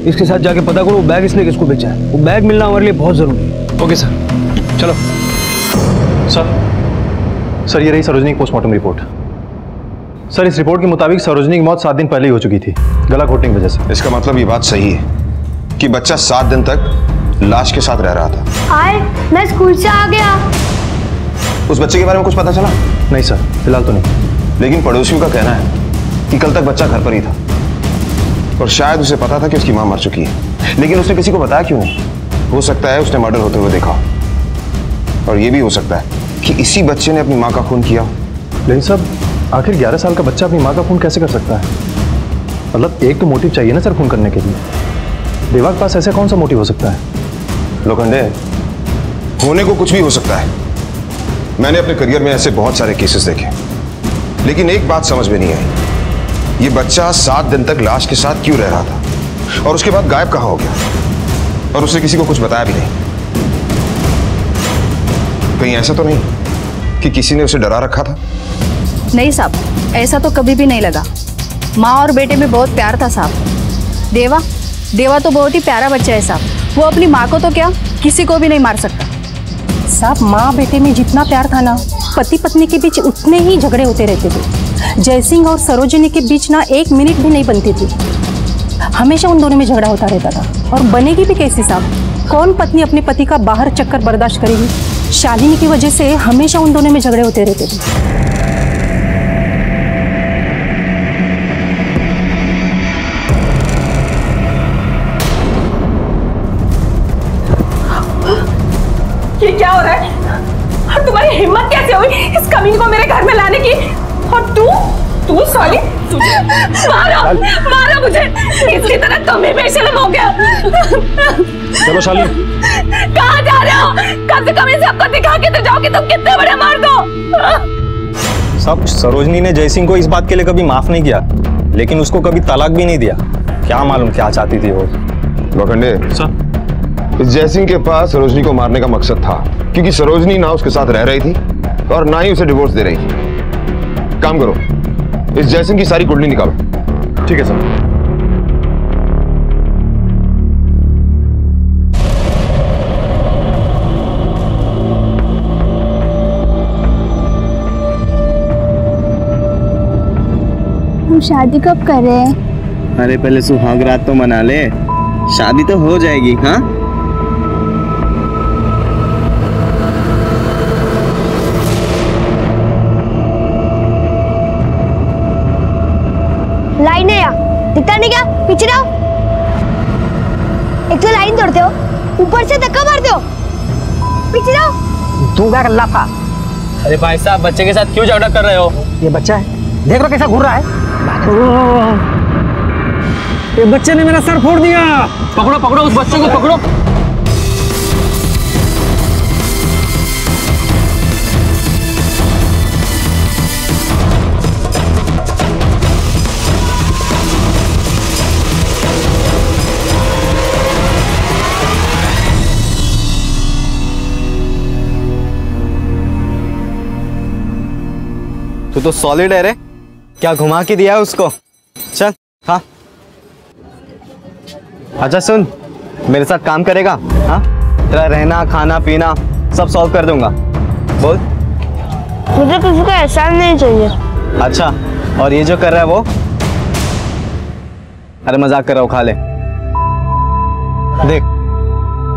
इसके साथ जाके पता करो वो बैग इसने किसको बेचा है। वो बैग मिलना हमारे लिए बहुत जरूरी है। ओके सर, चलो। सर ये रही सरोजनी की पोस्टमार्टम रिपोर्ट। सर इस रिपोर्ट के मुताबिक सरोजनी की मौत 7 दिन पहले ही हो चुकी थी, गला घोटने की वजह से। इसका मतलब ये बात सही है कि बच्चा 7 दिन तक लाश के साथ रह रहा था। आए, मैं स्कूल से आ गया। उस बच्चे के बारे में कुछ पता चला? नहीं सर, फिलहाल तो नहीं। लेकिन पड़ोसियों का कहना है कि कल तक बच्चा घर पर ही था और शायद उसे पता था कि उसकी मां मर चुकी है, लेकिन उसने किसी को बताया क्यों नहीं? हो सकता है उसने मर्डर होते हुए देखा, और यह भी हो सकता है कि इसी बच्चे ने अपनी मां का खून किया। लेकिन साहब आखिर 11 साल का बच्चा अपनी मां का खून कैसे कर सकता है? मतलब एक तो मोटिव चाहिए ना सर खून करने के लिए। देवा के पास ऐसा कौन सा मोटिव हो सकता है? लोखंडे, होने को कुछ भी हो सकता है। मैंने अपने करियर में ऐसे बहुत सारे केसेस देखे, लेकिन एक बात समझ में नहीं आई, ये बच्चा 7 दिन तक लाश के साथ क्यों रह रहा था और उसके बाद गायब कहां हो गया, और उसने किसी को कुछ बताया भी नहीं। कहीं ऐसा तो नहीं कि किसी ने उसे डरा रखा था? नहीं साहब, ऐसा तो कभी भी नहीं लगा। माँ और बेटे में बहुत प्यार था साहब। देवा तो बहुत ही प्यारा बच्चा है साहब। वो अपनी माँ को तो क्या, किसी को भी नहीं मार सकता साहब। माँ बेटे में जितना प्यार था ना, पति पत्नी के बीच उतने ही झगड़े होते रहते थे। जयसिंह और सरोजिनी के बीच ना 1 मिनट भी नहीं बनती थी। हमेशा उन दोनों में झगड़ा होता रहता था, और बनेगी भी कैसी साहब? कौन पत्नी अपने पति का बाहर चक्कर बर्दाश्त करेगी? शालिनी की वजह से हमेशा उन दोनों में झगड़े होते रहते थे। ये क्या हो रहा है? और तुम्हारी हिम्मत कैसे हुई इस कमीने को मेरे घर में लाने की? और तू सॉरी, मारो मुझे, इसकी तरह तुम भी बेशर्म हो गया। चलो शालिनी। कहाँ जा रहे हो? कम से कम सबको दिखा के तो जाओ कि तुम कितने बड़े मर्द हो। सब सरोजनी ने जयसिंह को इस बात के लिए कभी माफ नहीं किया, लेकिन उसको कभी तलाक भी नहीं दिया। क्या मालूम क्या चाहती थी वो। लोखंडे, इस जयसिंह के पास सरोजनी को मारने का मकसद था, क्योंकि सरोजनी ना उसके साथ रह रही थी और ना ही उसे डिवोर्स दे रही थी। काम करो, इस जयसिंह की सारी कुंडली निकालो। ठीक है सर। हम शादी कब करें? अरे पहले सुहाग रात तो मना ले, शादी तो हो जाएगी। हाँ लाइन है यार, दिखता नहीं क्या? पीछे रहो। एक तो लाइन तोड़ते हो, ऊपर से धक्का मारते हो। पीछे रहो। दूंगा गल्ला का। अरे भाई साहब, बच्चे के साथ क्यों झगड़ा कर रहे हो? ये बच्चा है, देख रहे कैसा घूर रहा है। ये बच्चे ने मेरा सर फोड़ दिया। पकड़ो उस बच्चे को पकड़ो। तू तो सॉलिड है रे, क्या घुमा के दिया है उसको। चल हाँ, अच्छा सुन, मेरे साथ काम करेगा? हाँ, तेरा रहना खाना पीना सब सॉल्व कर दूंगा। बोल। मुझे किसी का एहसान नहीं चाहिए। अच्छा, और ये जो कर रहा है वो? अरे मजाक कर रहा हूँ, खा ले। देख,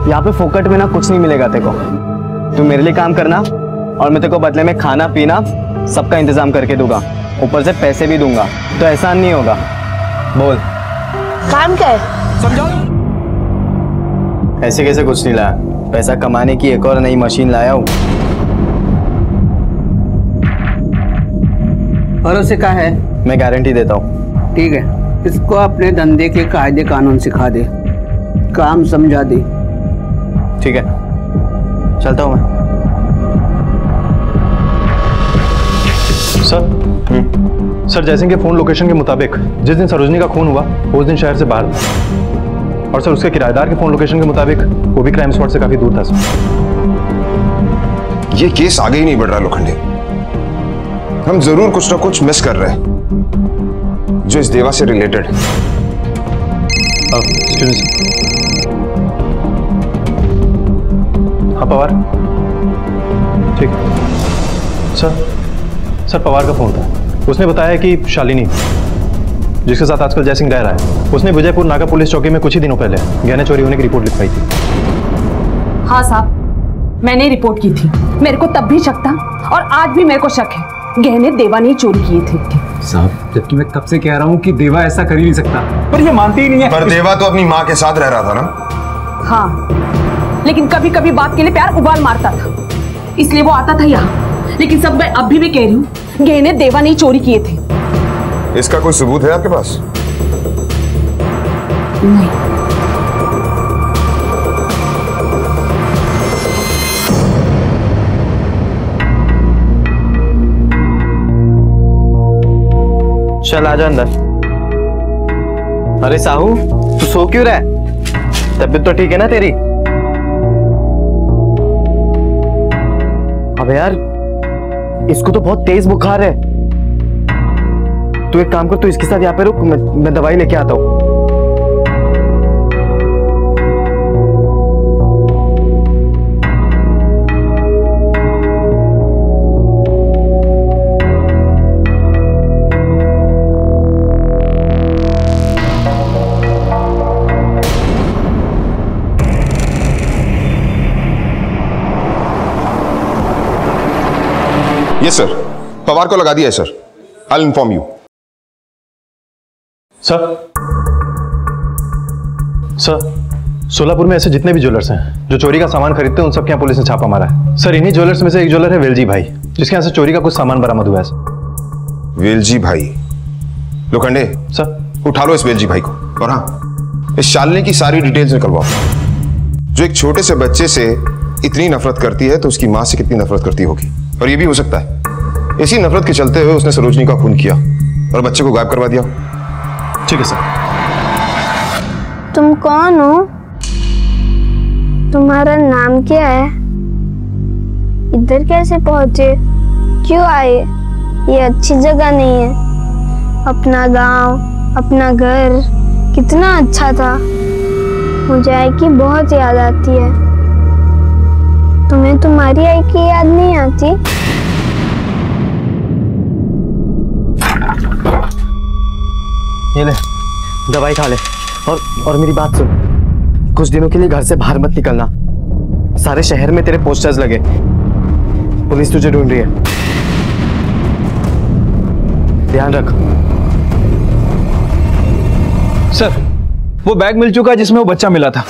यहाँ पे फोकट में ना कुछ नहीं मिलेगा तेरे को। तू मेरे लिए काम करना और मैं तेरे को बदले में खाना पीना सबका इंतजाम करके दूंगा, ऊपर से पैसे भी दूंगा, तो एहसान नहीं होगा। बोल काम क्या है? समझो। ऐसे कैसे कुछ नहीं लाया, पैसा कमाने की एक और नई मशीन लाया हूँ। भरोसे का है? मैं गारंटी देता हूँ। ठीक है, इसको अपने धंधे के कायदे कानून सिखा दे, काम समझा दे। ठीक है, चलता हूँ मैं। सर जयसिंह के फोन लोकेशन के मुताबिक जिस दिन सरोजनी का खून हुआ उस दिन शहर से बाहर था, और सर उसके किराएदार के फोन लोकेशन के मुताबिक वो भी क्राइम स्पॉट से काफी दूर था सर। ये केस आगे ही नहीं बढ़ रहा लोखंडे। हम जरूर कुछ ना कुछ मिस कर रहे हैं जो इस देवा से रिलेटेड है। हाँ पवार, ठीक। सर पवार का फोन था। उसने बताया कि शालिनी, जिसके साथ आजकल जयसिंह रह रहा है, उसने विजयपुर नाका पुलिस चौकी में कुछ ही दिनों पहले गहने चोरी होने की रिपोर्ट लिखवाई थी। हाँ साहब, मैंने रिपोर्ट की थी। मेरे को तब भी शक था और आज भी मेरे को शक है, गहने देवा ने चोरी किए थे। साहब, जबकि मैं कब से कह रहा हूँ कि देवा ऐसा कर ही नहीं सकता, पर ये मानती ही नहीं है। पर देवा तो अपनी माँ के साथ रह रहा था ना। हाँ, लेकिन कभी कभी बात के लिए प्यार उबाल मारता था, इसलिए वो आता था यहाँ। लेकिन सब मैं अभी भी कह रही हूँ, गहने देवा ने चोरी किए थे। इसका कोई सबूत है आपके पास? नहीं। चल आजा अंदर। अरे साहू, तू सो क्यों रहा है? तबीयत तो ठीक है ना तेरी? अबे यार, इसको तो बहुत तेज बुखार है। तू एक काम कर, तू इसके साथ यहाँ पे रुक, मैं दवाई लेके आता हूँ। यस सर, पवार को लगा दिया है sir. I'll inform you. Sir Solapur में ऐसे जितने भी ज्वेलर्स हैं जो चोरी का सामान खरीदते हैं, उन सब के यहाँ पुलिस ने छापा मारा है। सर इन्हीं ज्वेलर्स में से एक ज्वेलर है वेलजी भाई, जिसके यहाँ से चोरी का कुछ सामान बरामद हुआ है। वेलजी भाई? लोखंडे सर, उठा लो इस वेलजी भाई को, और हाँ, इस शालिनी की सारी डिटेल्स निकलवाओ। जो एक छोटे से बच्चे से इतनी नफरत करती है तो उसकी माँ से कितनी नफरत करती होगी। और ये भी हो सकता है इसी नफरत के चलते हुए उसने सरोजनी का खून किया और बच्चे को गायब करवा दिया। ठीक है सर। तुम कौन हो? तुम्हारा नाम क्या है? इधर कैसे पहुंचे? क्यों आए? ये अच्छी जगह नहीं है। अपना गांव, अपना घर कितना अच्छा था। मुझे आई की बहुत याद आती है। तुम्हें तुम्हारी आई की याद नहीं आती? ये ले, दवाई खा ले, और मेरी बात सुन, कुछ दिनों के लिए घर से बाहर मत निकलना। सारे शहर में तेरे पोस्टर्स लगे, पुलिस तुझे ढूंढ रही है, ध्यान रख। सर वो बैग मिल चुका है जिसमें वो बच्चा मिला था।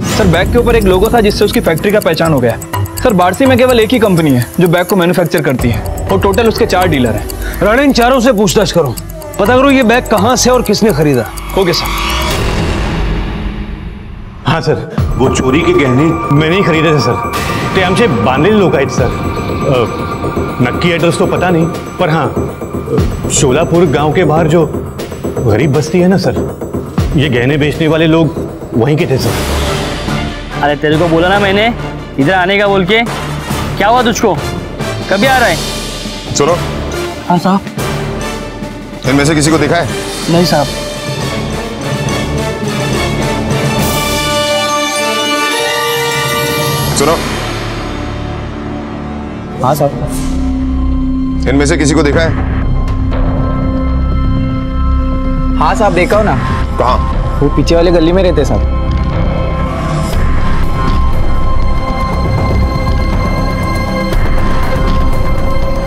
सर बैग के ऊपर एक लोगो था जिससे उसकी फैक्ट्री का पहचान हो गया। सर बारसी में केवल एक ही कंपनी है जो बैग को मैन्युफैक्चर करती है, और टोटल उसके 4 डीलर हैं। राणा, इन चारों से पूछताछ करो, पता करो ये बैग कहां से और किसने खरीदा। Okay sir. हाँ सर, वो चोरी के गहने मैंने ही खरीदे थे सर। ते आमचे बांधलेले लोक आहेत सर। नक्की एड्रेस तो पता नहीं, पर हाँ शोलापुर गांव के बाहर जो गरीब बस्ती है ना सर, ये गहने बेचने वाले लोग वहीं के थे सर। अरे तेरे को बोला ना मैंने इधर आने का बोल के, क्या हुआ तुझको? कभी आ रहा है? सुनो। हाँ साहब। इनमें से किसी को देखा है? नहीं साहब। सुनो। हाँ साहब। इनमें से किसी को देखा है? हाँ साहब, देखा हो ना। कहाँ? वो पीछे वाले गली में रहते साहब।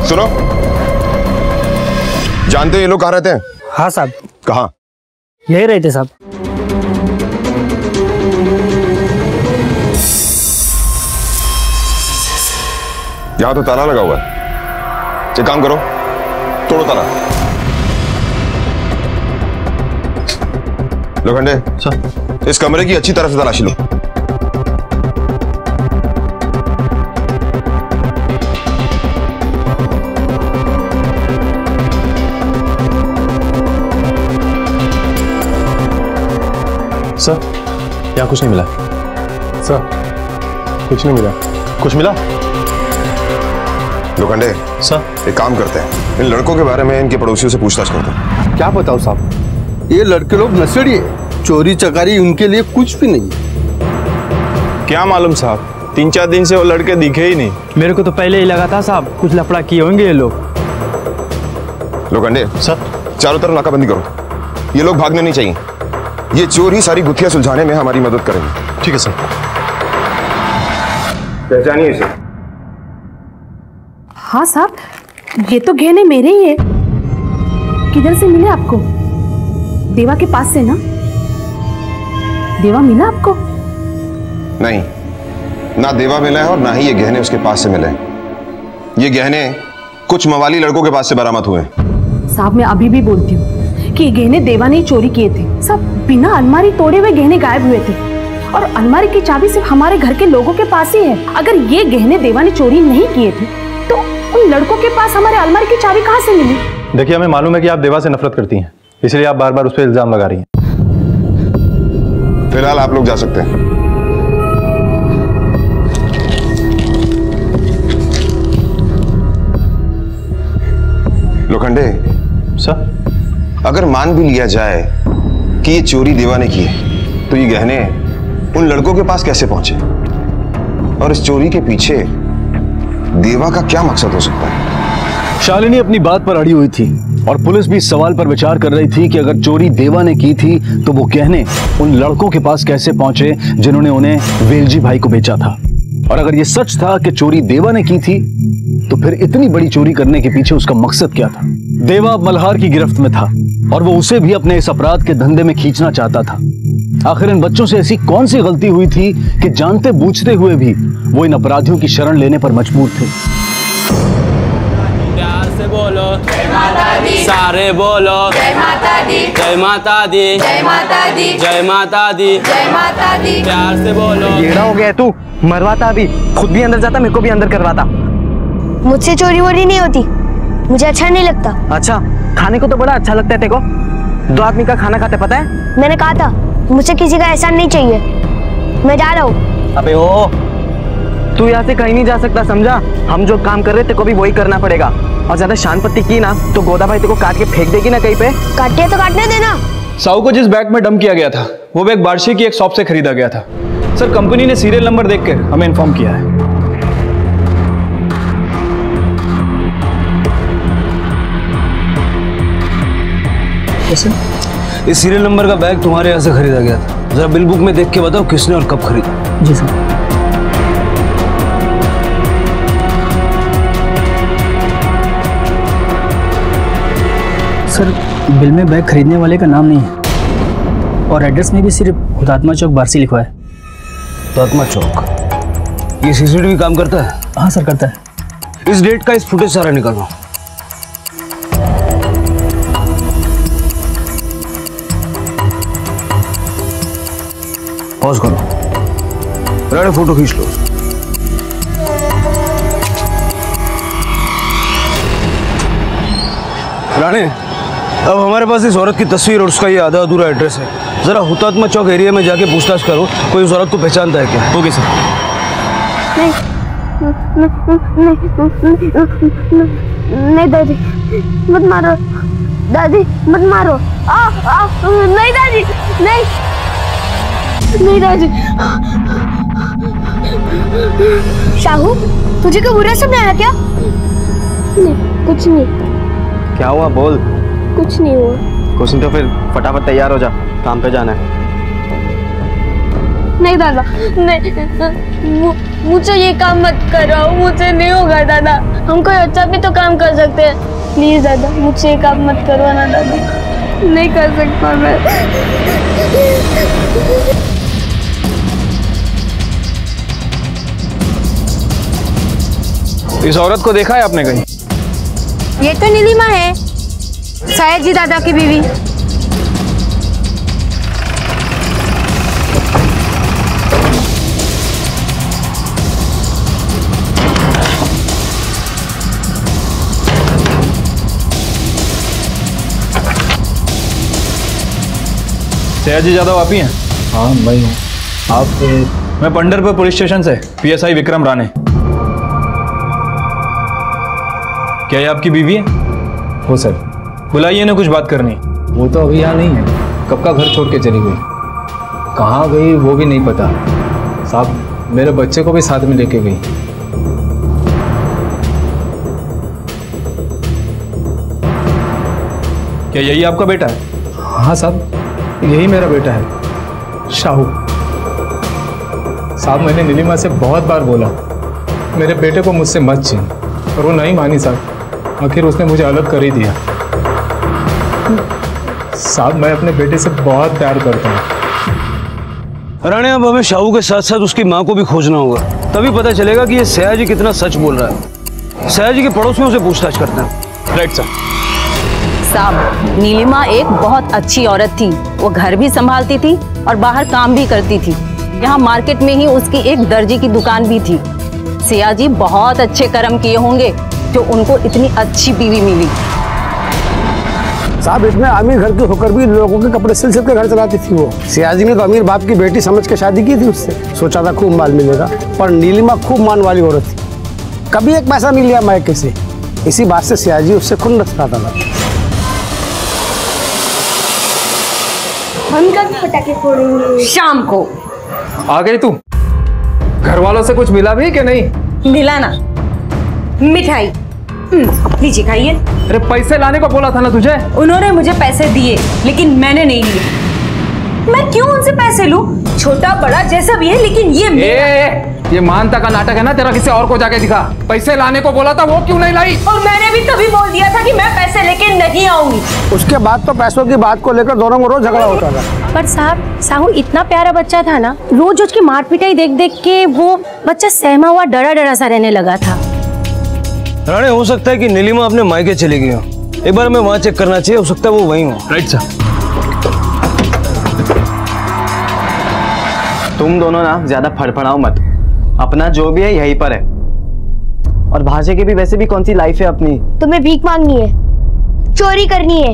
सुनो, जानते हैं ये लोग कहाँ रहते हैं? हाँ साहब। कहाँ? यही रहते साहब। यहां तो ताला लगा हुआ है। एक काम करो, तोड़ो ताला। लोखंडे, इस कमरे की अच्छी तरह से तलाशी लो। सर, यहाँ कुछ नहीं मिला। सर, कुछ नहीं मिला। कुछ मिला? लोखंडे, सर, एक काम करते हैं, इन लड़कों के बारे में इनके पड़ोसियों से पूछताछ करते हैं। क्या बताओ साहब, ये लड़के लोग नशेड़ी है, चोरी चकारी उनके लिए कुछ भी नहीं है। क्या मालूम साहब, 3-4 दिन से वो लड़के दिखे ही नहीं। मेरे को तो पहले ही लगा था साहब, कुछ लफड़ा किए होंगे ये लोग। लोखंडे, सर, चारों तरफ नाकाबंदी करो। ये लोग भागने नहीं चाहिए। ये चोर ही सारी गुत्थियां सुलझाने में हमारी मदद करेंगे। ठीक है सर। पहचानिए इसे। हाँ साहब, ये तो गहने मेरे ही है। किधर से मिले आपको? देवा के पास से ना? देवा मिला आपको? नहीं, ना देवा मिला है और ना ही ये गहने उसके पास से मिले। ये गहने कुछ मवाली लड़कों के पास से बरामद हुए। साहब, मैं अभी भी बोलती हूँ कि ये गहने देवा ने ही चोरी किए थे। सब बिना अलमारी तोड़े हुए गहने गायब हुए थे और अलमारी की चाबी सिर्फ हमारे घर के लोगों के पास ही है। अगर ये गहने देवा ने चोरी नहीं किए थे तो उन लड़कों के पास हमारे अलमारी की चाबी कहाँ से मिली? देखिए, हमें मालूम है कि आप देवा से नफरत करती हैं, इसलिए आप बार बार उस पर इल्जाम लगा रही हैं। फिलहाल आप लोग जा सकते हैं। लोखंडे, सर, अगर मान भी लिया जाए कि ये चोरी देवा ने की है, तो ये गहने उन लड़कों के पास कैसे पहुंचे? और इस चोरी के पीछे देवा का क्या मकसद हो सकता है? शालिनी अपनी बात पर अड़ी हुई थी और पुलिस भी इस सवाल पर विचार कर रही थी कि अगर चोरी देवा ने की थी तो वो गहने उन लड़कों के पास कैसे पहुंचे जिन्होंने उन्हें वेलजी भाई को बेचा था। और अगर ये सच था कि चोरी देवा ने की थी तो फिर इतनी बड़ी चोरी करने के पीछे उसका मकसद क्या था? देवा अब मल्हार की गिरफ्त में था और वो उसे भी अपने इस अपराध के धंधे में खींचना चाहता था। आखिर इन बच्चों से ऐसी कौन सी गलती हुई थी कि जानते बूझते हुए भी वो इन अपराधियों की शरण लेने पर मजबूर थे? प्यार से बोलो जय माता दी, सारे बोलो जय माता दी, जय माता दी, जय माता दी, जय माता दी, जय माता दी। प्यार से बोलो। येड़ा हो गया तू, मरवाता अभी, खुद भी अंदर जाता, मेरे को भी अंदर करवाता। मुझसे चोरी वोरी नहीं होती, मुझे अच्छा नहीं लगता। अच्छा, खाने को तो बड़ा अच्छा लगता है तेरे को। 2 आदमी का खाना खाते, पता है? मैंने कहा था मुझे किसी का एहसान नहीं चाहिए, मैं जा रहा हूँ। अबे ओ, तू यहाँ से कहीं नहीं जा सकता, समझा? हम जो काम कर रहे थे को भी वही करना पड़ेगा। और ज्यादा शान पत्ती की ना तो गोदा भाई तेरे को काट के फेंक देगी ना कहीं पे। काटे तो काटने देना। साहू को जिस बैग में डंप किया गया था वो बैग बार्शी की एक शॉप से खरीदा गया था। सर, कंपनी ने सीरियल नंबर देखकर हमें इन्फॉर्म किया है। इस सीरियल नंबर का बैग तुम्हारे यहाँ से खरीदा गया था। जरा बिल बुक में देख के बताओ किसने और कब खरीदा। जी सर। सर, बिल में बैग खरीदने वाले का नाम नहीं है और एड्रेस में भी सिर्फ हुतात्मा चौक बार्सी लिखा है। हुतात्मा चौक? ये सीसीटीवी काम करता है? हाँ सर, करता है। इस डेट का इस फुटेज सारा निकालो। पॉज करो, राणे फोटो खींच लो। राणे, अब हमारे पास इस औरत की तस्वीर और उसका ये आधा अधूरा एड्रेस है। जरा हुतात्मा चौक एरिया में जाके पूछताछ करो, कोई उस औरत को पहचानता है क्या? Okay sir. नहीं दादी, मत मारो दादी, मत मारो। नहीं दादी, नहीं नहीं दादी। शाहू, तुझे क्या बुरा सपना आया क्या? नहीं, कुछ नहीं। क्या हुआ, बोल। कुछ नहीं हुआ। कुछ नहीं तो फिर फटाफट तैयार हो जा, काम पे जाना है। नहीं दादा, नहीं, मुझे ये काम मत कराओ, मुझे नहीं होगा दादा। हम कोई अच्छा भी तो काम कर सकते हैं। प्लीज दादा, मुझे ये काम मत करवाना दादा, नहीं कर सकता मैं। इस औरत को देखा है आपने कहीं? ये तो नीलिमा है, सयाजी जी दादा की बीवी। सयाजी यादव आप ही हैं? हाँ मैं हूँ। आप? मैं पंढरपुर पुलिस स्टेशन से पीएसआई विक्रम राणे। क्या ये आपकी बीवी है? हो सर। बुलाइए ना, कुछ बात करनी। वो तो अभी यहाँ नहीं है, कब का घर छोड़ के चली गई, कहाँ गई वो भी नहीं पता। साहब मेरे बच्चे को भी साथ में लेके गई। क्या यही आपका बेटा है? हाँ साहब, यही मेरा बेटा है, शाहू। साहब मैंने नीलिमा से बहुत बार बोला मेरे बेटे को मुझसे मत छीन, पर वो नहीं मानी साहब। आखिर उसने मुझे अलग कर ही दिया। साहब मैं अपने बेटे से बहुत प्यार करता हूँ। राणे, अब हमें शाहू के साथ साथ उसकी माँ को भी खोजना होगा, तभी पता चलेगा कि ये सयाजी कितना सच बोल रहा है। सयाजी के पड़ोसियों से पूछताछ करते हैं। Right sir. साहब नीलिमा एक बहुत अच्छी औरत थी, वो घर भी संभालती थी और बाहर काम भी करती थी। यहाँ मार्केट में ही उसकी एक दर्जी की दुकान भी थी। सयाजी बहुत अच्छे कर्म किए होंगे जो उनको इतनी अच्छी बीवी मिली। साहब इतने अमीर घर के होकर भी लोगों के कपड़े सिल के घर चलाती थी वो। सयाजी ने तो अमीर बाप की बेटी समझ के शादी की थी उससे, सोचा था खूब माल मिलेगा, पर नीलिमा खूब मान वाली औरत थी, कभी एक पैसा नहीं लिया मायके से। इसी बात से सयाजी उससे खुन्नस खाता था। हम कब पटाखे फोड़ेंगे? शाम को। आ गई तू? घर वालों से कुछ मिला भी कि नहीं? मिला ना, मिठाई। लीजिए खाइए। अरे पैसे लाने को बोला था ना तुझे। उन्होंने मुझे पैसे दिए लेकिन मैंने नहीं लिए। मैं क्यों उनसे पैसे लूं? छोटा बड़ा जैसा भी है, लेकिन ये मेरा। ये मानता का नाटक है ना तेरा, किसी और को जाके दिखा। पैसे लाने को बोला था, वो क्यों नहीं लाई? और मैंने भी तभी बोल दिया था कि मैं पैसे लेके नहीं आऊंगी। उसके बाद तो पैसों की बात को लेकर दोनों में रोज झगड़ा होता था। पर साहब साहू इतना प्यारा बच्चा था ना, रोज उसकी मार पिटाई देख देख के वो बच्चा सहमा हुआ डरा डरा सा रहने लगा था। राणे, हो सकता है कि नीलिमा अपने मायके चली गई हो। एक बार मैं वहां चेक करना चाहिए, हो सकता है वो वहीं हो। Right sir. तुम दोनों ना ज्यादा फड़फड़ाओ मत, अपना जो भी है यहीं पर है। और भाषा की भी वैसे भी कौन सी लाइफ है अपनी। तुम्हें भीख मांगनी है, चोरी करनी है,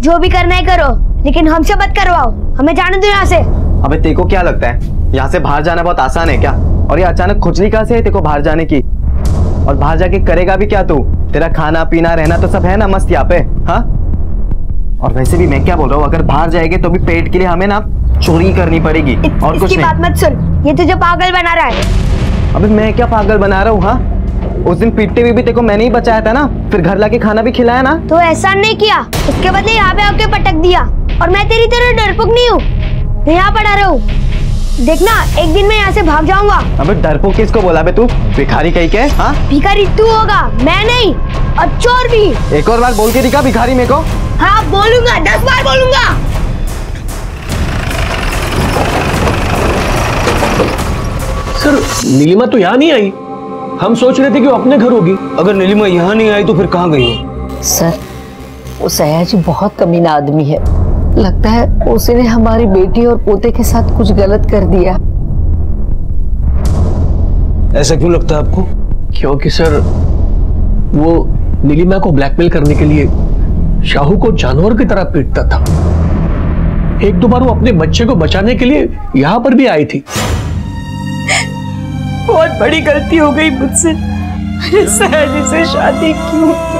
जो भी करना है करो, लेकिन हमसे मत करवाओ। हमें जाने दो यहाँ से। अबे तेरे को क्या लगता है यहाँ से बाहर जाना बहुत आसान है क्या? और ये अचानक खुजली कहाँ से है तेरे को बाहर जाने की? और बाहर जाके करेगा भी क्या तू? तेरा खाना पीना रहना तो सब है ना मस्त यहाँ पे, हाँ? और वैसे भी मैं क्या बोल रहा हूँ, अगर बाहर जाएंगे तो भी पेट के लिए हमें ना चोरी करनी पड़ेगी और कुछ नहीं। बात मत सुन, ये तुझे पागल बना रहा है। अबे मैं क्या पागल बना रहा हूँ? हाँ, उस दिन पीटते हुए भी तेरे को मैंने ही बचाया था ना, फिर घर लाके खाना भी खिलाया ना। तो एहसान नहीं किया, उसके बदले यहाँ पे आके पटक दिया। और मैं तेरी तरह डरपोक नहीं हूँ, मैं यहाँ पड़ा रहा हूँ। देखना एक दिन मैं यहाँ से भाग जाऊंगा। अबे डरपोक किसको बोला बे तू? भिखारी कहीं के? हाँ भिखारी तू होगा, मैं नहीं, और चोर भी। एक और बार बोल के दिखा भिखारी मेरे को। हाँ बोलूंगा, 10 बार बोलूंगा। सर नीलिमा तो यहाँ नहीं आई, हम सोच रहे थे कि वो अपने घर होगी। अगर नीलिमा यहाँ नहीं आई तो फिर कहाँ गई हो? सर वो सयाजी बहुत कमीना आदमी है, लगता है उसने हमारी बेटी और पोते के साथ कुछ गलत कर दिया। ऐसा क्यों लगता है आपको? क्योंकि सर वो नीलिमा को ब्लैकमेल करने के लिए शाहू को जानवर की तरह पीटता था। एक दो बार वो अपने बच्चे को बचाने के लिए यहाँ पर भी आई थी। बहुत बड़ी गलती हो गई मुझसे, सयाजी से शादी क्यों की?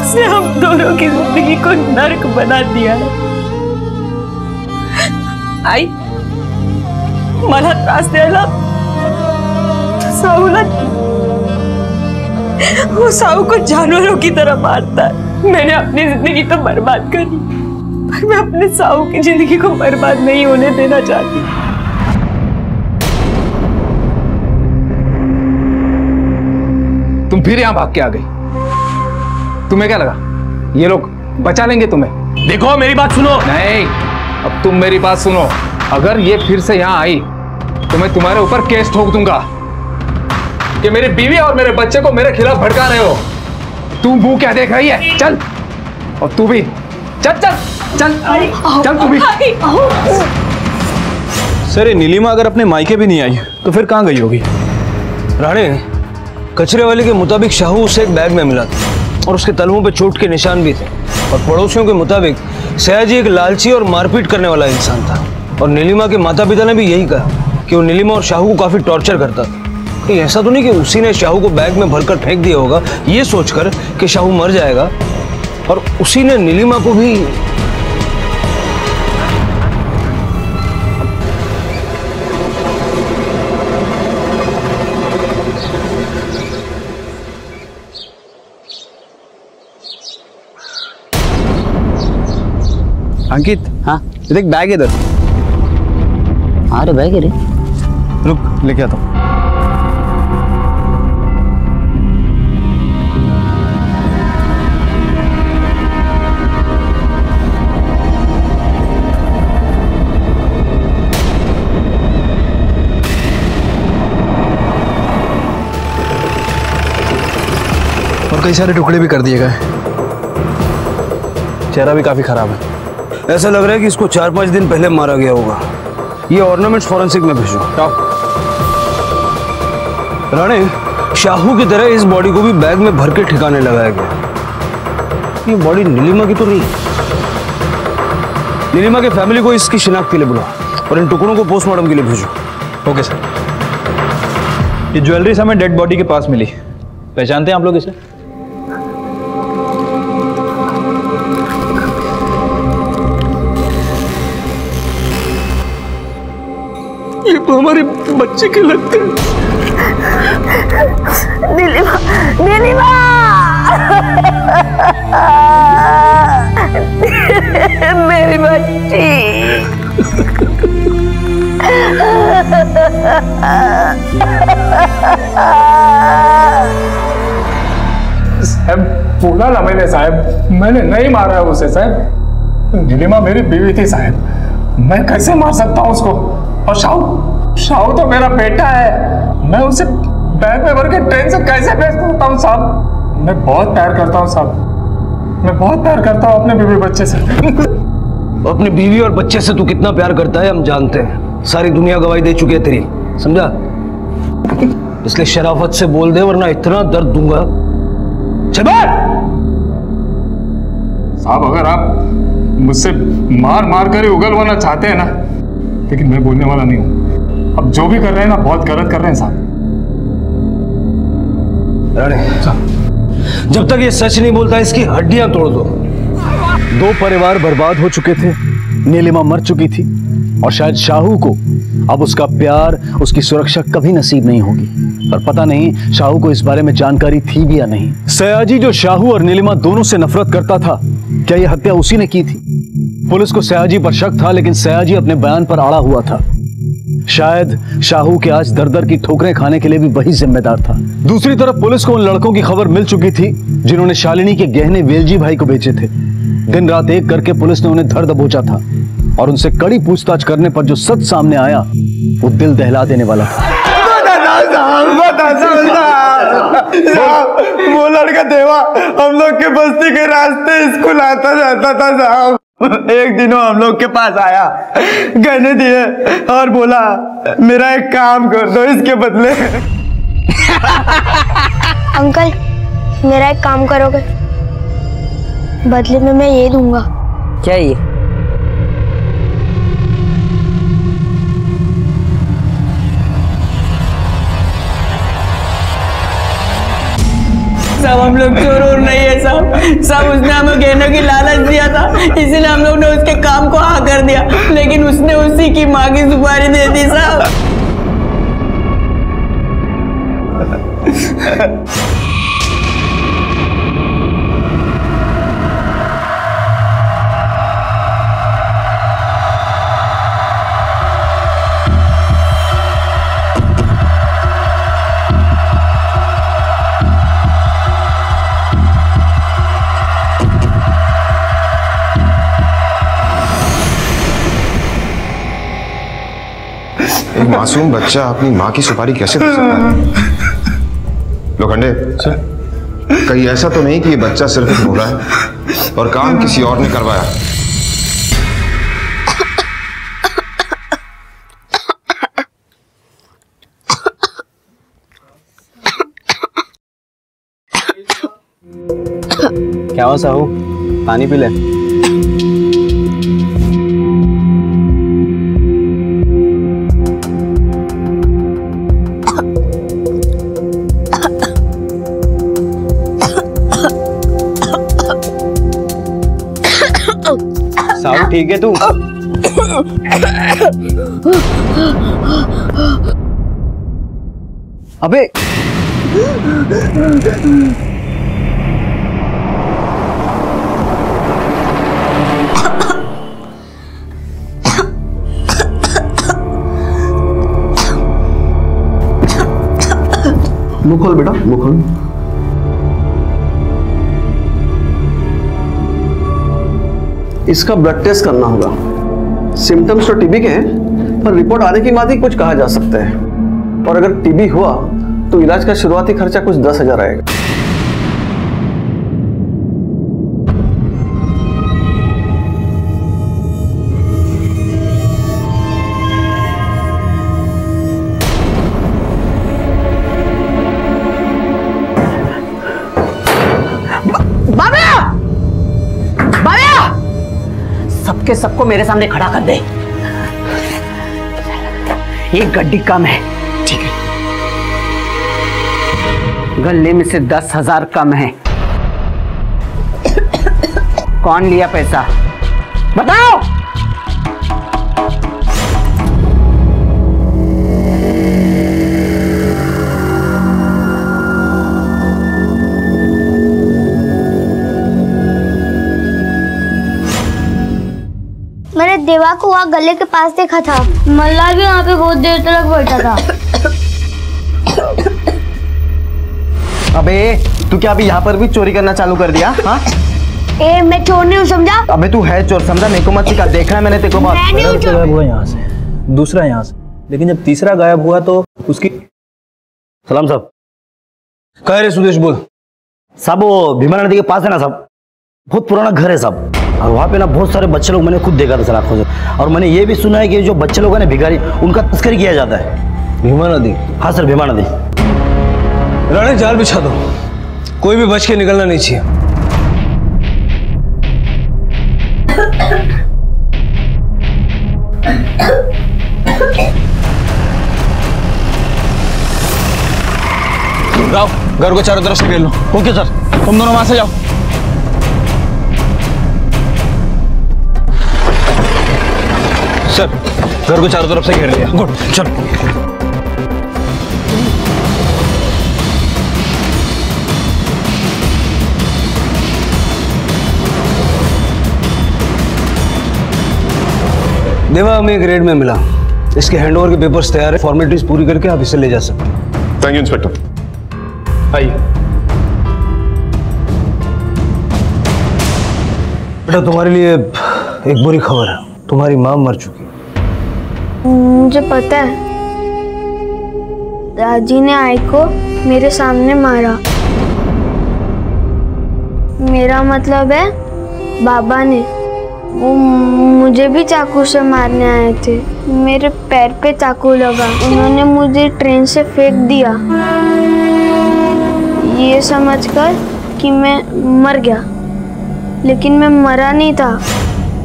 उसने हम दोनों की जिंदगी को नर्क बना दिया है। आई मला त्रास द्यायला वो साहू को जानवरों की तरह मारता है। मैंने अपनी जिंदगी तो बर्बाद करी, पर मैं अपने साहू की जिंदगी को बर्बाद नहीं होने देना चाहती। तुम फिर यहाँ भाग के आ गई। तुम्हें क्या लगा ये लोग बचा लेंगे तुम्हें? देखो मेरी बात सुनो। नहीं, अब तुम मेरी बात सुनो। अगर ये फिर से यहाँ आई तो मैं तुम्हारे ऊपर केस ठोक दूंगा कि मेरी बीवी और मेरे बच्चे को मेरे खिलाफ भड़का रहे हो। तू मुंह क्या देख रही है? चल, और तू भी चल चल चल चल तू भी। सर, ये नीलिमा अगर अपने मायके भी नहीं आई तो फिर कहाँ गई होगी? राणे, कचरे वाले के मुताबिक शाहू उसे एक बैग में मिला था और उसके तलवों पे चोट के निशान भी थे। और पड़ोसियों के मुताबिक सयाजी एक लालची और मारपीट करने वाला इंसान था। और नीलिमा के माता पिता ने भी यही कहा कि वो नीलिमा और शाहू को काफी टॉर्चर करता था। कहीं ऐसा तो नहीं कि उसी ने शाहू को बैग में भरकर फेंक दिया होगा ये सोचकर कि शाहू मर जाएगा, और उसी ने नीलिमा को भी। अंकित, हाँ देख बैग इधर। अरे बैग है रे। रुक, लेके आता हूँ। और कई सारे टुकड़े भी कर दिए गए। चेहरा भी काफी खराब है। ऐसा लग रहा है कि इसको 4-5 दिन पहले मारा गया होगा। ये ऑर्नामेंट्स फॉरेंसिक में भेजो। राणे, शाहू की तरह इस बॉडी को भी बैग में भर के ठिकाने लगाया गया। ये बॉडी नीलिमा की तो नहीं। नीलिमा के फैमिली को इसकी शिनाख्त के लिए बुलाओ और इन टुकड़ों को पोस्टमार्टम के लिए भेजो। Okay sir. ये ज्वेलरी हमें डेड बॉडी के पास मिली। पहचानते हैं आप लोग इसे? ये तो हमारे बच्चे के लगते हैं। नीलिमा, नीलिमा, मेरी बच्ची। साहब, बोला ना मैंने साहब, मैंने नहीं मारा है उसे साहब। नीलिमा मेरी बीवी थी साहब, मैं कैसे मार सकता हूँ उसको? और शाहू तो मेरा बेटा है, मैं उसे बैग में भर के ट्रेन से कैसे भेज सकता हूँ साहब? मैं बहुत प्यार करता हूँ साहब, मैं बहुत प्यार करता हूँ अपने बीवी बच्चे से। अपनी बीवी और बच्चे से तू कितना प्यार करता है हम जानते हैं। सारी दुनिया गवाही दे चुकी है तेरी, समझा? इसलिए शराफत से बोल दे वरना इतना दर्द दूंगा। चल बैठ। साहब, अगर आप मुझसे मार मार कर ही उगलवाना चाहते हैं ना, लेकिन मैं बोलने वाला नहीं हूं। अब जो भी कर रहे हैं ना, बहुत गलत कर रहे हैं साहब। जब तक ये सच नहीं बोलता इसकी हड्डियां तोड़ दो। 2 परिवार बर्बाद हो चुके थे, नीलिमा मर चुकी थी और शायद शाहू को अब उसका प्यार, उसकी सुरक्षा कभी नसीब नहीं होगी। पर पता नहीं शाहू को इस बारे में जानकारी थी भी या नहीं। सयाजी जो शाहू और नीलिमा दोनों से नफरत करता था, क्या यह हत्या उसी ने की थी? पुलिस को सयाजी पर शक था, लेकिन सयाजी अपने बयान पर अड़ा हुआ था। शायद शाहू के आज दर दर की ठोकरें खाने के लिए भी वही जिम्मेदार था। दूसरी तरफ पुलिस को उन लड़कों की खबर मिल चुकी थी जिन्होंने शालिनी के गहने वेलजी भाई को बेचे थे। दिन रात एक करके पुलिस ने उन्हें धर दबोचा था और उनसे कड़ी पूछताछ करने पर जो सच सामने आया वो दिल दहला देने वाला था। वो लड़का देवा हम लोग के बस्ती के रास्ते स्कूल आता जाता था साहब। एक दिन वो हम लोग के पास आया, गहने दिए और बोला मेरा एक काम कर दो इसके बदले। अंकल, मेरा एक काम करोगे? बदले में मैं ये दूंगा। क्या ये? सब हम लोग चोर और नहीं है साहब। सब उसने हमें गहनों की लालच दिया था, इसीलिए हम लोग ने उसके काम को हाँ कर दिया, लेकिन उसने उसी की माँ की सुपारी दे दी साहब। एक मासूम बच्चा अपनी माँ की सुपारी कैसे दे सकता है? लोखंडे, कहीं ऐसा तो नहीं कि ये बच्चा सिर्फ एक भोला है और काम किसी और ने करवाया? क्या हुआ साहू, पानी पी ले। साहू ठीक है तू? अबे मुंह खोल बेटा, मुंह खोल। इसका ब्लड टेस्ट करना होगा। सिम्टम्स तो टीबी के हैं, पर रिपोर्ट आने के बाद ही कुछ कहा जा सकता है। और अगर टीबी हुआ तो इलाज का शुरुआती खर्चा कुछ 10,000 आएगा। सबके सबको मेरे सामने खड़ा कर दे। एक गड्डी कम है। ठीक है। गले में से 10,000 कम है। कौन लिया पैसा बताओ। मैंने देवा को वहाँ गले के पास देखा था। मल्ला भी वहाँ पे बहुत देर तक बैठा था। अबे तू क्या अभी यहाँ पर भी चोरी करना चालू कर दिया? हाँ? ए मैं चोर नहीं हूँ समझा। अबे तू है चोर समझा, मेरे को मत सिखा। देखा है मैंने तेरे को बहुत। गायब हुआ यहाँ से, दूसरा यहाँ से, लेकिन जब तीसरा गायब हुआ तो उसकी। सलाम साहब। कह रहे सुदेश बोल। साहब वो भीमा नदी के पास है ना साहब, बहुत पुराना घर है साहब, और वहाँ पे ना बहुत सारे बच्चे लोग मैंने खुद देखा था सर आंखों से। और मैंने ये भी सुना है कि जो बच्चे लोग हैं ना भिखारी, उनका तस्करी किया जाता है। भीमा नदी? हाँ सर भीमा नदी। राणे जाल बिछा दो, कोई भी बच के निकलना नहीं चाहिए। जाओ घर को चारों तरफ से घेर लो। ओके सर, तुम दोनों वहां से जाओ। सर घर को चारों तरफ से घेर लिया। गुड, चलो। देवा हमें एक रेड में मिला। इसके हैंडओवर के पेपर्स तैयार है, फॉर्मेलिटीज पूरी करके आप इसे ले जा सकते हैं। Thank you inspector. आइए। बेटा तुम्हारे लिए एक बुरी खबर है, तुम्हारी माँ मर चुकी है। मुझे पता है, राजी ने आई को मेरे सामने मारा। मेरा मतलब है बाबा ने। वो मुझे भी चाकू से मारने आए थे। मेरे पैर पे चाकू लगा, उन्होंने मुझे ट्रेन से फेंक दिया ये समझकर कि मैं मर गया, लेकिन मैं मरा नहीं था।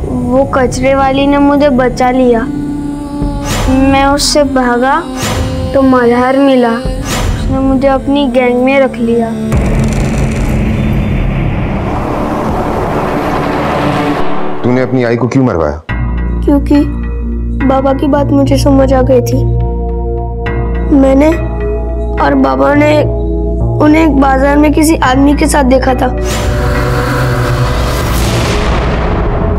वो कचरे वाली ने मुझे बचा लिया। मैं उससे भागा तो मल्हार मिला, उसने मुझे अपनी गैंग में रख लिया। तूने अपनी आई को क्यों मरवाया? क्योंकि बाबा की बात मुझे समझ आ गई थी। मैंने और बाबा ने उन्हें एक बाजार में किसी आदमी के साथ देखा था,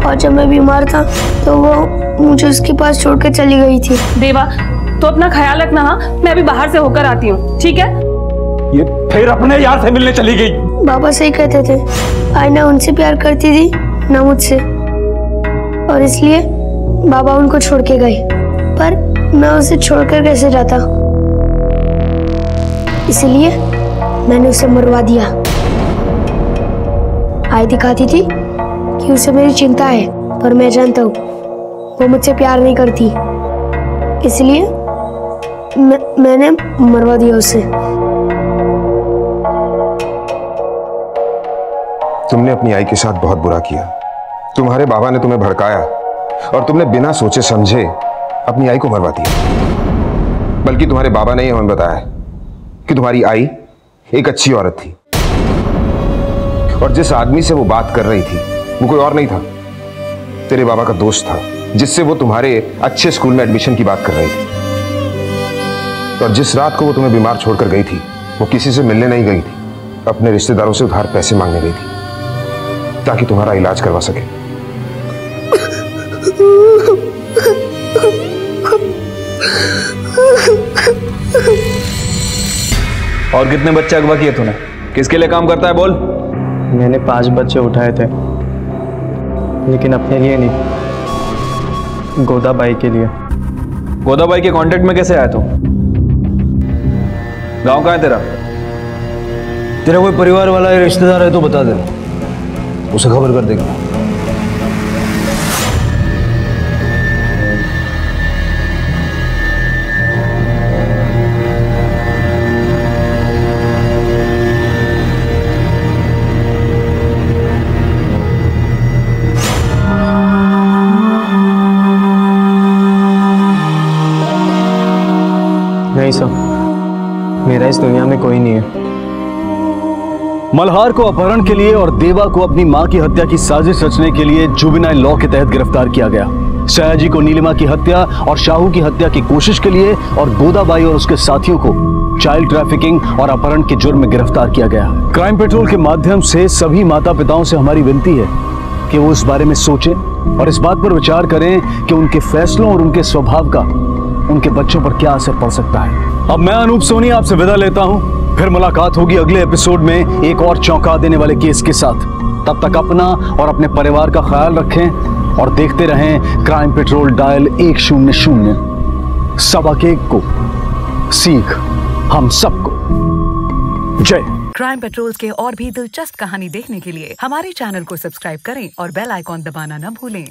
और जब मैं बीमार था तो वो मुझे उसके पास छोड़ के चली गई थी। देवा तो अपना ख्याल रखना। हाँ, मैं अभी बाहर से होकर आती हूँ, ठीक है? ये फिर अपने यार से मिलने चली गई। बाबा सही कहते थे, आई ना उनसे प्यार करती थी ना मुझसे, और इसलिए बाबा उनको छोड़ के गए। पर मैं उसे छोड़कर कैसे जाता, इसलिए मैंने उसे मरवा दिया। आई दिखाती थी कि उसे मेरी चिंता है, पर मैं जानता हूँ वो मुझसे प्यार नहीं करती, इसलिए मैंने मरवा दिया उसे। तुमने अपनी आई के साथ बहुत बुरा किया। तुम्हारे बाबा ने तुम्हें भड़काया और तुमने बिना सोचे समझे अपनी आई को मरवा दिया। बल्कि तुम्हारे बाबा ने हमें बताया कि तुम्हारी आई एक अच्छी औरत थी और जिस आदमी से वो बात कर रही थी वो कोई और नहीं था, तेरे बाबा का दोस्त था, जिससे वो तुम्हारे अच्छे स्कूल में एडमिशन की बात कर रही थी। और जिस रात को वो तुम्हें बीमार छोड़कर गई थी, वो किसी से मिलने नहीं गई थी, अपने रिश्तेदारों से उधार पैसे मांगने गई थी ताकि तुम्हारा इलाज करवा सके। और कितने बच्चे अगवा किए तूने? किसके लिए काम करता है बोल? मैंने 5 बच्चे उठाए थे, लेकिन अपने लिए नहीं, गोदाबाई के लिए। गोदाबाई के कांटेक्ट में कैसे आया तू? गांव कहाँ है तेरा? तेरा कोई परिवार वाला या रिश्तेदार है तो बता दे, उसे खबर कर देगा। नहीं सर, मेरा इस दुनिया में कोई नहीं है। मल्हार को अपहरण के लिए और देवा को अपनी मां की हत्या की साजिश रचने के लिए जुवेनाइल लॉ के तहत गिरफ्तार किया गया। सयाजी को नीलिमा की हत्या और शाहू की हत्या की कोशिश के लिए और गोदाबाई और उसके साथियों को चाइल्ड ट्रैफिकिंग और अपहरण के जुर्म में गिरफ्तार किया गया। क्राइम पेट्रोल के माध्यम से सभी माता पिताओं से हमारी विनती है कि वो इस बारे में सोचें और इस बात पर विचार करें कि उनके फैसलों और उनके स्वभाव का उनके बच्चों पर क्या असर पड़ सकता है। अब मैं अनूप सोनी आपसे विदा लेता हूं, फिर मुलाकात होगी अगले एपिसोड में एक और चौंका देने वाले केस के साथ। तब तक अपना और अपने परिवार का ख्याल रखें और देखते रहें क्राइम पेट्रोल डायल 100। सबक एक को सीख हम सबको। जय। क्राइम पेट्रोल के और भी दिलचस्प कहानी देखने के लिए हमारे चैनल को सब्सक्राइब करें और बेल आइकॉन दबाना न भूलें।